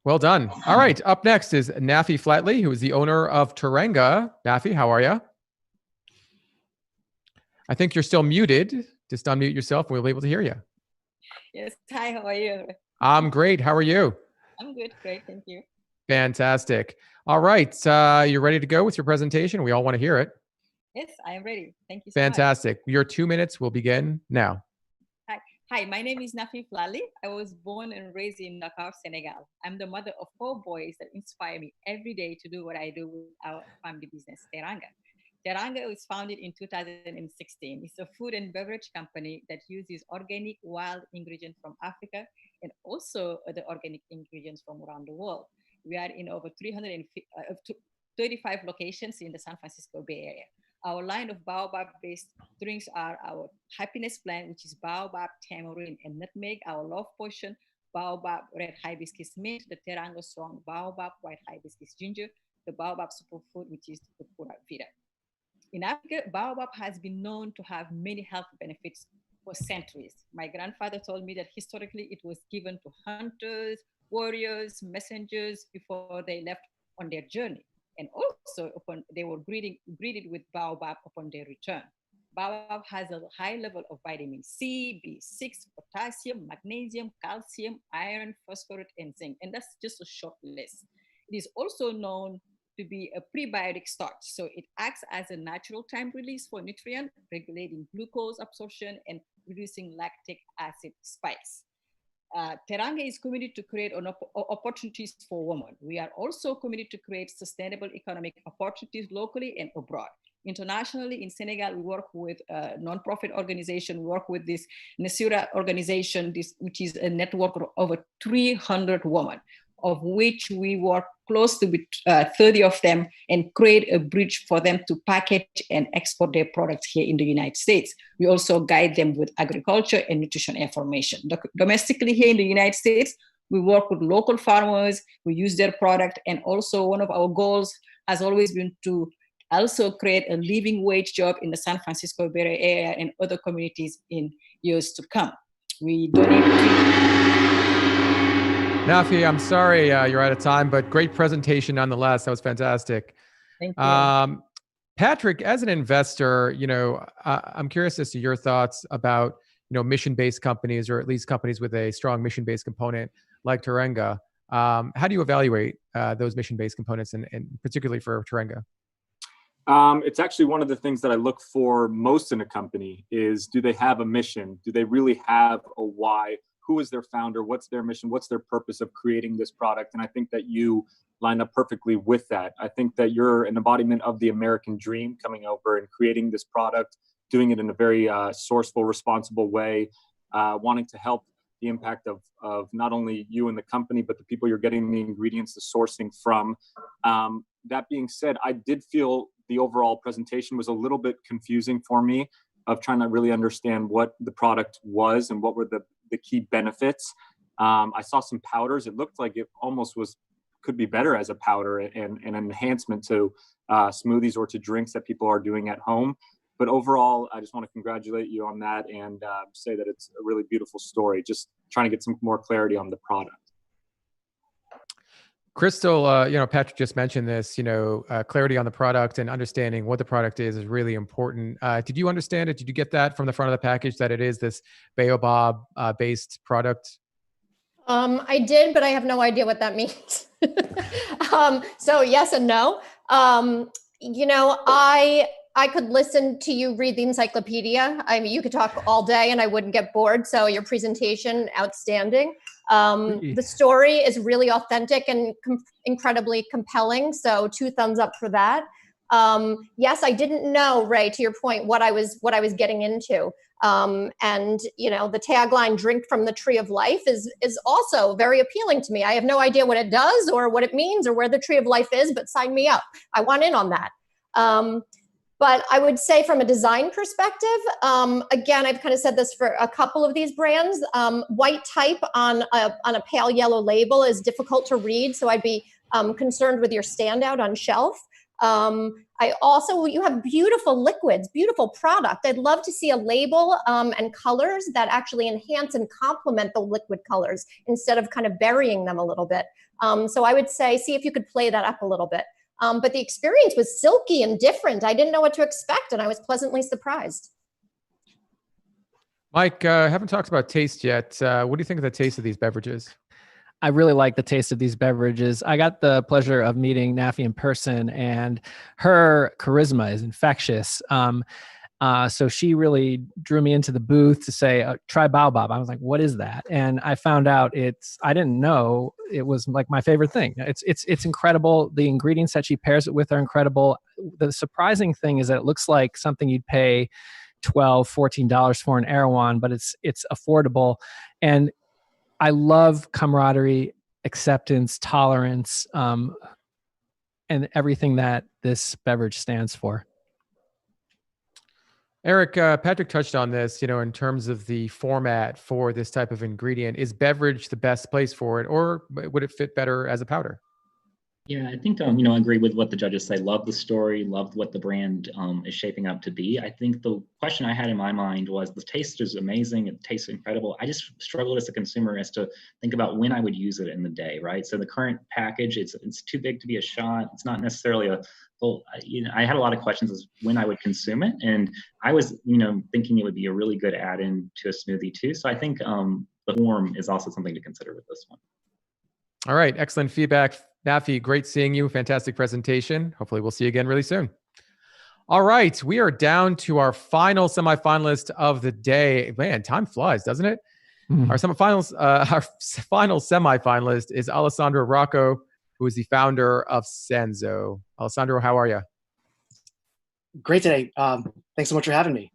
Speaker 1: Well done. All right, up next is Nafi Flatley, who is the owner of Teranga. Nafi, how are you? I think you're still muted. Just unmute yourself and we'll be able to hear you.
Speaker 17: Yes, hi, how are you?
Speaker 1: I'm great. How are you?
Speaker 17: I'm good, great, thank you.
Speaker 1: Fantastic. All right, you're ready to go with your presentation? We all want to hear it.
Speaker 17: Yes, I am ready. Thank you so
Speaker 1: Fantastic. Your 2 minutes will begin now.
Speaker 17: Hi, my name is Nafi Flatley. I was born and raised in Dakar, Senegal. I'm the mother of 4 boys that inspire me every day to do what I do with our family business, Teranga. Teranga was founded in 2016. It's a food and beverage company that uses organic wild ingredients from Africa and also other organic ingredients from around the world. We are in over 335 locations in the San Francisco Bay Area. Our line of baobab-based drinks are our Happiness Blend, which is baobab, tamarind, and nutmeg. Our Love Potion, baobab, red hibiscus mint. The Teranga Strong, baobab, white hibiscus ginger. The baobab superfood, which is the Pura Vida. In Africa, baobab has been known to have many health benefits for centuries. My grandfather told me that historically it was given to hunters, warriors, messengers before they left on their journey. And also they were greeted with baobab upon their return. Baobab has a high level of vitamin C, B6, potassium, magnesium, calcium, iron, phosphorus, and zinc. And that's just a short list. It is also known to be a prebiotic starch. So it acts as a natural time release for nutrient, regulating glucose absorption and reducing lactic acid spikes. Teranga is committed to create opportunities for women. We are also committed to create sustainable economic opportunities locally and abroad. Internationally, in Senegal, we work with a nonprofit organization. We work with this Miura organization, which is a network of over 300 women, of which we work closely with 30 of them and create a bridge for them to package and export their products here in the United States. We also guide them with agriculture and nutrition information. Domestically here in the United States, we work with local farmers, we use their product, and also one of our goals has always been to also create a living wage job in the San Francisco Bay Area and other communities in years to come. We donate
Speaker 1: Nafi, I'm sorry you're out of time, but great presentation nonetheless. That was fantastic.
Speaker 17: Thank you.
Speaker 1: Patrick, as an investor, I'm curious as to your thoughts about, mission-based companies, or at least companies with a strong mission-based component like Teranga. How do you evaluate those mission-based components, and particularly for Teranga?
Speaker 6: It's actually one of the things that I look for most in a company is, do they have a mission? Do they really have a why? Who is their founder? What's their mission? What's their purpose of creating this product? And I think that you line up perfectly with that. I think that you're an embodiment of the American dream, coming over and creating this product, doing it in a very sourceful, responsible way, wanting to help the impact of not only you and the company, but the people you're getting the ingredients, the sourcing from. That being said, I did feel the overall presentation was a little bit confusing for me, of trying to really understand what the product was and what were the key benefits. I saw some powders. It looked like it almost could be better as a powder and an enhancement to smoothies or to drinks that people are doing at home. But overall, I just want to congratulate you on that and say that it's a really beautiful story. Just trying to get some more clarity on the product.
Speaker 1: Crystal, Patrick just mentioned this, clarity on the product and understanding what the product is really important. Did you understand it? Did you get that from the front of the package, that it is this baobab based product?
Speaker 5: I did, but I have no idea what that means. So yes and no. I could listen to you read the encyclopedia. I mean, you could talk all day and I wouldn't get bored. So your presentation, outstanding. The story is really authentic and incredibly compelling. So 2 thumbs up for that. Yes, I didn't know, Ray, to your point, what I was getting into. And the tagline "Drink from the Tree of Life" is also very appealing to me. I have no idea what it does or what it means or where the Tree of Life is, but sign me up. I want in on that. But I would say from a design perspective, again, I've kind of said this for a couple of these brands, white type on a pale yellow label is difficult to read. So I'd be concerned with your standout on shelf. You have beautiful liquids, beautiful product. I'd love to see a label and colors that actually enhance and complement the liquid colors instead of kind of burying them a little bit. So I would say, see if you could play that up a little bit. But the experience was silky and different. I didn't know what to expect, and I was pleasantly surprised.
Speaker 1: Mike, haven't talked about taste yet. What do you think of the taste of these beverages?
Speaker 2: I really like the taste of these beverages. I got the pleasure of meeting Nafi in person, and her charisma is infectious. So she really drew me into the booth to say, try baobab. I was like, what is that? And I found out I didn't know it was like my favorite thing. It's incredible. The ingredients that she pairs it with are incredible. The surprising thing is that it looks like something you'd pay $12, $14 for in Erewhon, but it's affordable. And I love camaraderie, acceptance, tolerance, and everything that this beverage stands for.
Speaker 1: Eric, Patrick touched on this, in terms of the format for this type of ingredient. Is beverage the best place for it, or would it fit better as a powder?
Speaker 3: Yeah, I think, I agree with what the judges say. Love the story, loved what the brand is shaping up to be. I think the question I had in my mind was, the taste is amazing. It tastes incredible. I just struggled as a consumer as to think about when I would use it in the day, right? So the current package, it's too big to be a shot. It's not necessarily a full, I had a lot of questions as when I would consume it. And I was, thinking it would be a really good add-in to a smoothie too. So I think the form is also something to consider with this one.
Speaker 1: All right, excellent feedback. Nafi, great seeing you. Fantastic presentation. Hopefully we'll see you again really soon. All right, we are down to our final semifinalist of the day. Man, time flies, doesn't it? Our semifinals, our final semifinalist is Alessandro Rocco, who is the founder of Sanzu. Alessandro, how are you?
Speaker 18: Great today. Thanks so much for having me.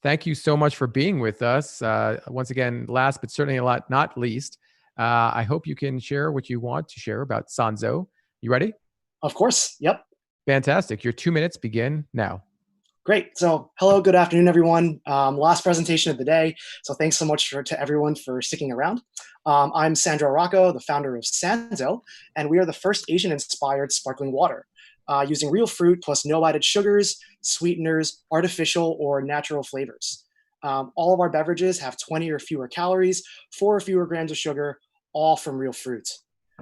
Speaker 1: Thank you so much for being with us. Once again, last but certainly not least, I hope you can share what you want to share about Sanzu. You ready?
Speaker 18: Of course. Yep.
Speaker 1: Fantastic. Your 2 minutes begin now.
Speaker 18: Great. So hello, good afternoon, everyone. Last presentation of the day. So thanks so much to everyone for sticking around. I'm Sandro Rocco, the founder of Sanzu, and we are the first Asian-inspired sparkling water using real fruit plus no added sugars, sweeteners, artificial or natural flavors. All of our beverages have 20 or fewer calories, 4 or fewer grams of sugar, all from real fruit.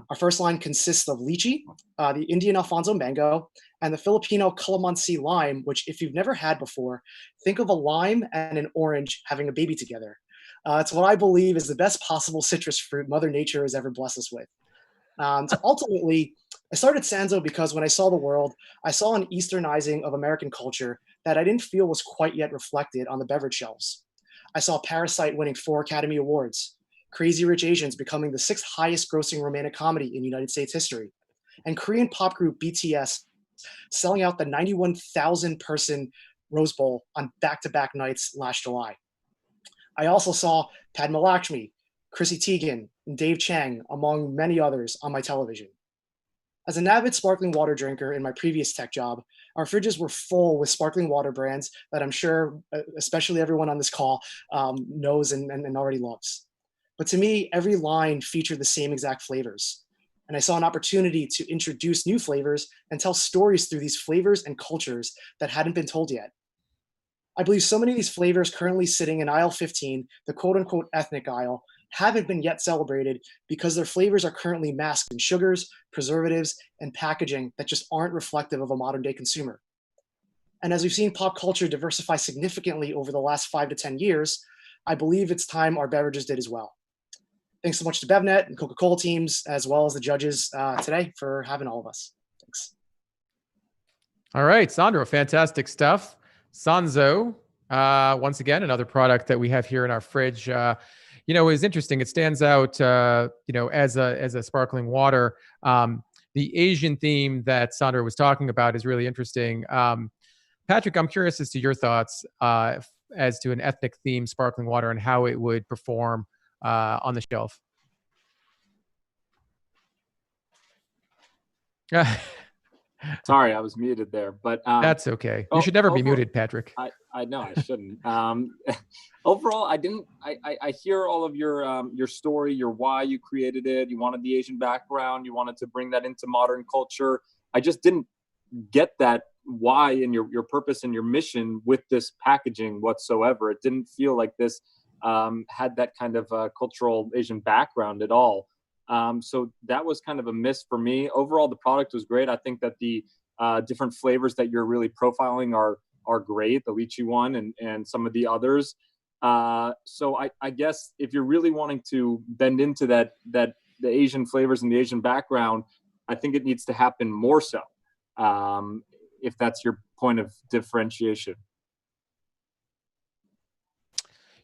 Speaker 18: Our first line consists of lychee, the Indian Alfonso mango, and the Filipino calamansi lime, which if you've never had before, think of a lime and an orange having a baby together. It's what I believe is the best possible citrus fruit Mother Nature has ever blessed us with. So ultimately, I started Sanzu because when I saw the world, I saw an Easternizing of American culture that I didn't feel was quite yet reflected on the beverage shelves. I saw Parasite winning 4 Academy Awards, Crazy Rich Asians becoming the 6th highest grossing romantic comedy in United States history, and Korean pop group BTS selling out the 91,000 person Rose Bowl on back-to-back nights last July. I also saw Padma Lakshmi, Chrissy Teigen, and Dave Chang, among many others, on my television. As an avid sparkling water drinker in my previous tech job, our fridges were full with sparkling water brands that I'm sure, especially everyone on this call, knows and already loves. But to me, every line featured the same exact flavors. And I saw an opportunity to introduce new flavors and tell stories through these flavors and cultures that hadn't been told yet. I believe so many of these flavors currently sitting in aisle 15, the quote-unquote ethnic aisle, haven't been yet celebrated because their flavors are currently masked in sugars, preservatives, and packaging that just aren't reflective of a modern-day consumer. And as we've seen pop culture diversify significantly over the last 5 to 10 years, I believe it's time our beverages did as well. Thanks so much to BevNet and Coca-Cola teams, as well as the judges today for having all of us. Thanks.
Speaker 1: All right, Sandro, fantastic stuff. Sanzu, once again, another product that we have here in our fridge. Is interesting. It stands out, as a sparkling water. The Asian theme that Sandro was talking about is really interesting. Patrick, I'm curious as to your thoughts as to an ethnic theme sparkling water and how it would perform on the shelf.
Speaker 6: Sorry, I was muted there, but
Speaker 1: that's okay. You should never be muted, Patrick.
Speaker 6: I know I shouldn't. Overall, I hear all of your story, your why you created it. You wanted the Asian background. You wanted to bring that into modern culture. I just didn't get that why and your purpose and your mission with this packaging whatsoever. It didn't feel like this had that kind of cultural Asian background at all. So that was kind of a miss for me. Overall, the product was great. I think that the different flavors that you're really profiling are great, the lychee one and some of the others. So I guess if you're really wanting to bend into that the Asian flavors and the Asian background, I think it needs to happen more so, if that's your point of differentiation.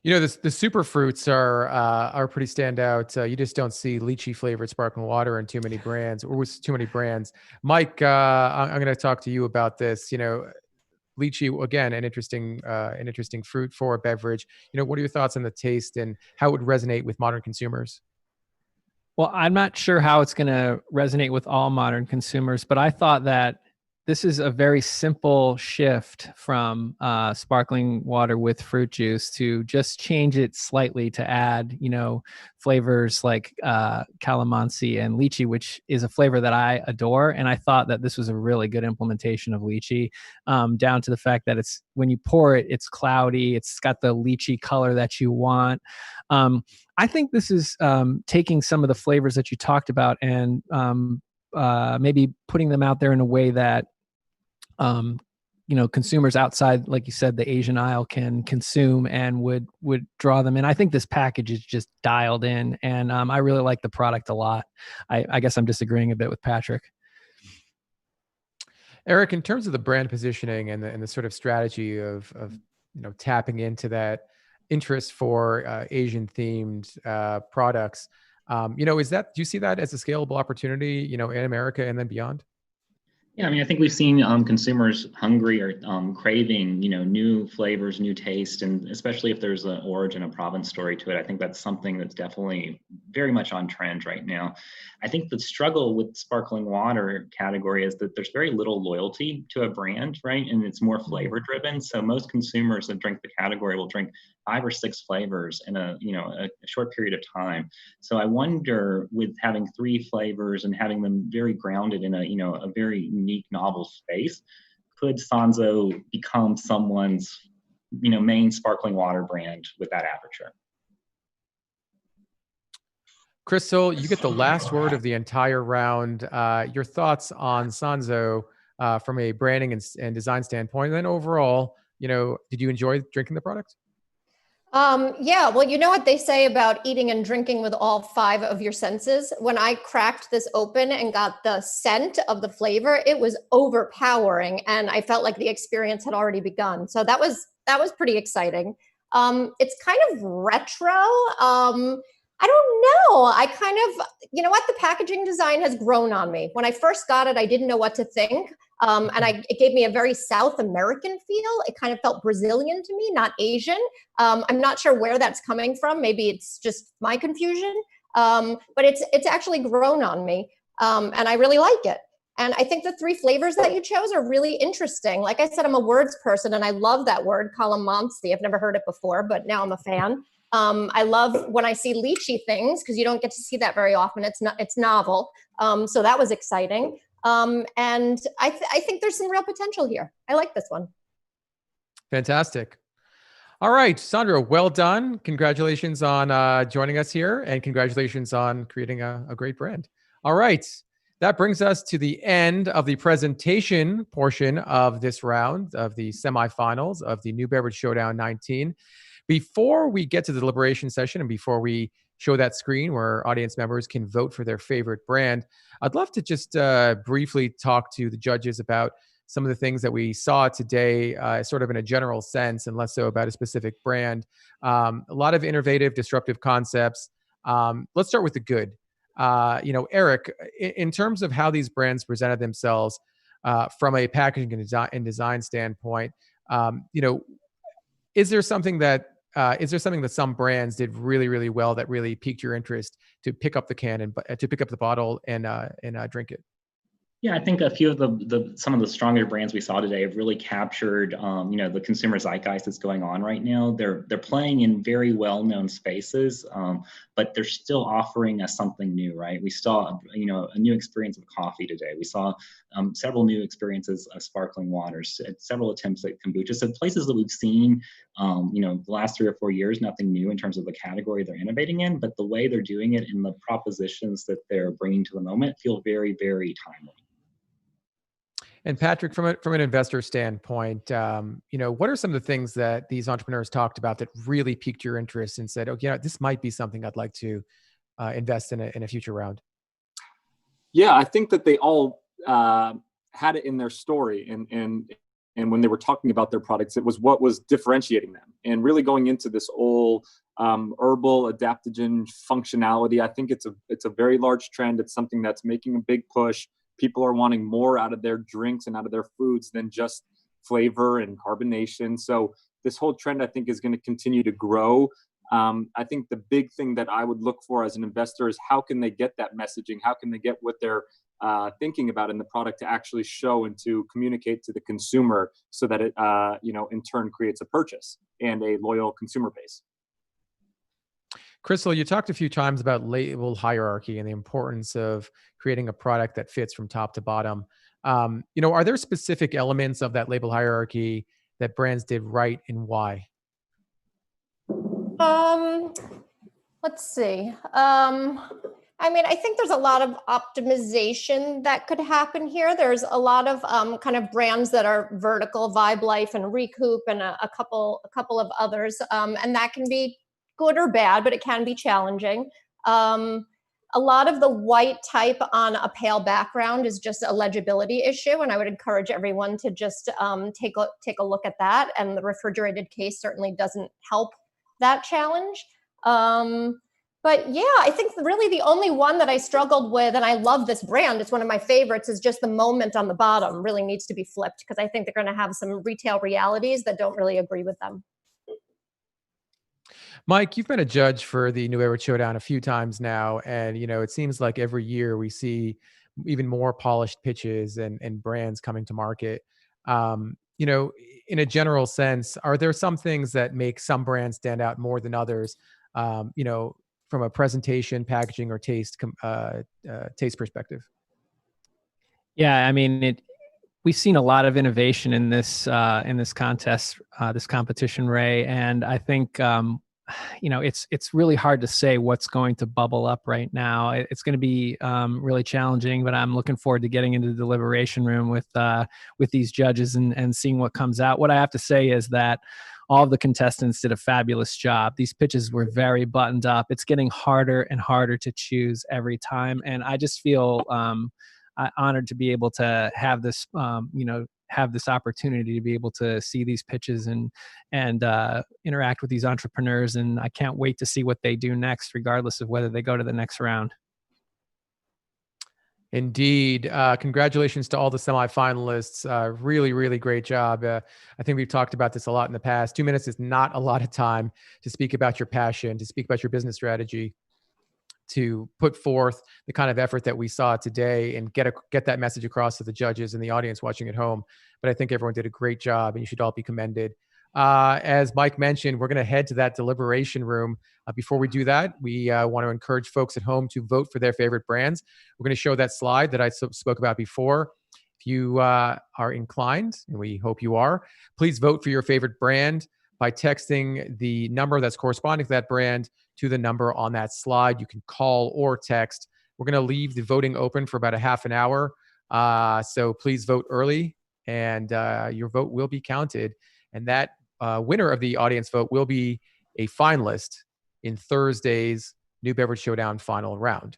Speaker 1: The super fruits are pretty standout. You just don't see lychee flavored sparkling water in too many brands or with too many brands. Mike, I'm going to talk to you about this. Lychee, again, an interesting fruit for a beverage. What are your thoughts on the taste and how it would resonate with modern consumers?
Speaker 2: Well, I'm not sure how it's going to resonate with all modern consumers, but I thought that this is a very simple shift from sparkling water with fruit juice to just change it slightly to add, flavors like calamansi and lychee, which is a flavor that I adore. And I thought that this was a really good implementation of lychee, down to the fact that it's when you pour it, it's cloudy. It's got the lychee color that you want. I think this is taking some of the flavors that you talked about and maybe putting them out there in a way that consumers outside, like you said, the Asian aisle can consume and would draw them in. I think this package is just dialed in, and I really like the product a lot. I guess I'm disagreeing a bit with Patrick.
Speaker 1: Eric, in terms of the brand positioning and the sort of strategy of tapping into that interest for Asian themed products, do you see that as a scalable opportunity, in America and then beyond?
Speaker 3: Yeah, I mean, I think we've seen consumers hungry or craving, new flavors, new taste, and especially if there's an origin, a provenance story to it. I think that's something that's definitely very much on trend right now. I think the struggle with sparkling water category is that there's very little loyalty to a brand, right? And it's more flavor driven. So most consumers that drink the category will drink 5 or 6 flavors in a short period of time. So I wonder, with having 3 flavors and having them very grounded in a very unique novel space, could Sanzu become someone's main sparkling water brand with that aperture?
Speaker 1: Crystal, you get the last word of the entire round. Your thoughts on Sanzu from a branding and design standpoint, and then overall, did you enjoy drinking the product?
Speaker 5: Yeah, well, you know what they say about eating and drinking with all 5 of your senses? When I cracked this open and got the scent of the flavor, it was overpowering, and I felt like the experience had already begun. So that was pretty exciting. It's kind of retro. I don't know. I kind of, the packaging design has grown on me. When I first got it, I didn't know what to think. It gave me a very South American feel. It kind of felt Brazilian to me, not Asian. I'm not sure where that's coming from. Maybe it's just my confusion. But it's actually grown on me. And I really like it. And I think the 3 flavors that you chose are really interesting. Like I said, I'm a words person, and I love that word, calamansi. I've never heard it before, but now I'm a fan. I love when I see lychee things, because you don't get to see that very often. It's novel. So that was exciting. And I think there's some real potential here. I like this one.
Speaker 1: Fantastic. All right, Sandra, well done. Congratulations on joining us here, and congratulations on creating a great brand. All right, that brings us to the end of the presentation portion of this round of the semifinals of the New Beverage Showdown 19. Before we get to the deliberation session and before we show that screen where audience members can vote for their favorite brand, I'd love to just briefly talk to the judges about some of the things that we saw today, sort of in a general sense and less so about a specific brand. A lot of innovative, disruptive concepts. Let's start with the good. Eric, in terms of how these brands presented themselves from a packaging and design standpoint, is there something that some brands did really, really well that really piqued your interest to pick up the can and to pick up the bottle and drink it?
Speaker 3: Yeah, I think a few of some of the stronger brands we saw today have really captured, the consumer zeitgeist that's going on right now. They're playing in very well-known spaces, but they're still offering us something new, right? We saw, a new experience of coffee today. We saw several new experiences of sparkling waters, several attempts at kombucha. So places that we've seen, the last 3 or 4 years, nothing new in terms of the category they're innovating in, but the way they're doing it and the propositions that they're bringing to the moment feel very, very timely.
Speaker 1: And Patrick, from an investor standpoint, what are some of the things that these entrepreneurs talked about that really piqued your interest and said, "Oh, this might be something I'd like to invest in a future round"?
Speaker 6: Yeah, I think that they all had it in their story, and when they were talking about their products, it was what was differentiating them, and really going into this whole herbal adaptogen functionality. I think it's a very large trend. It's something that's making a big push. People are wanting more out of their drinks and out of their foods than just flavor and carbonation. So this whole trend, I think, is going to continue to grow. I think the big thing that I would look for as an investor is how can they get that messaging? How can they get what they're thinking about in the product to actually show and to communicate to the consumer so that it, in turn creates a purchase and a loyal consumer base.
Speaker 1: Crystal, you talked a few times about label hierarchy and the importance of creating a product that fits from top to bottom. Are there specific elements of that label hierarchy that brands did right, and why?
Speaker 5: Let's see. I mean, I think there's a lot of optimization that could happen here. There's a lot of kind of brands that are vertical, Vibe Life and Recoup, and a couple of others, and that can be good or bad, but it can be challenging. A lot of the white type on a pale background is just a legibility issue, and I would encourage everyone to just take a look at that. And the refrigerated case certainly doesn't help that challenge. But yeah, I think really the only one that I struggled with, and I love this brand, it's one of my favorites, is just the moment on the bottom really needs to be flipped, because I think they're going to have some retail realities that don't really agree with them.
Speaker 1: Mike, you've been a judge for the New Beverage Showdown a few times now, and it seems like every year we see even more polished pitches and brands coming to market. In a general sense, are there some things that make some brands stand out more than others? From a presentation, packaging, or taste perspective? Yeah, I mean, we've seen a lot of innovation in this contest, this competition, Ray, and I think it's really hard to say what's going to bubble up right now. It's going to be really challenging, but I'm looking forward to getting into the deliberation room with these judges and seeing what comes out. What I have to say is that all of the contestants did a fabulous job. These pitches were very buttoned up. It's getting harder and harder to choose every time, and I just feel honored to be able to have this, have this opportunity to be able to see these pitches and interact with these entrepreneurs. And I can't wait to see what they do next, regardless of whether they go to the next round. Indeed. Congratulations to all the semifinalists. Really, really great job. I think we've talked about this a lot in the past. 2 minutes is not a lot of time to speak about your passion, to speak about your business strategy, to put forth the kind of effort that we saw today and get that message across to the judges and the audience watching at home. But I think everyone did a great job, and you should all be commended. As Mike mentioned, we're going to head to that deliberation room. Before we do that, we want to encourage folks at home to vote for their favorite brands. We're going to show that slide that I spoke about before. If you are inclined, and we hope you are, please vote for your favorite brand by texting the number that's corresponding to that brand to the number on that slide. You can call or text. We're going to leave the voting open for about a half an hour. So please vote early, and your vote will be counted. And that winner of the audience vote will be a finalist in Thursday's New Beverage Showdown final round.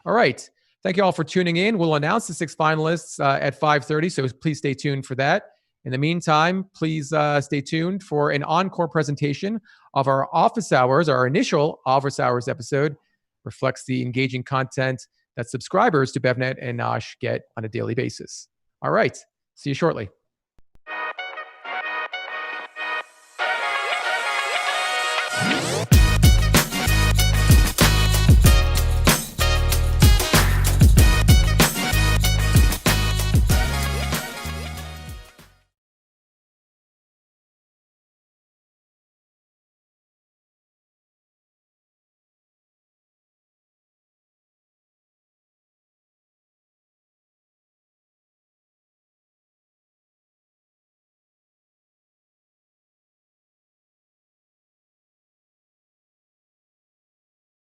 Speaker 1: All right. Thank you all for tuning in. We'll announce the 6 finalists at 5:30, so please stay tuned for that. In the meantime, please stay tuned for an encore presentation of our office hours. Our initial office hours episode reflects the engaging content that subscribers to BevNet and Nosh get on a daily basis. All right. See you shortly.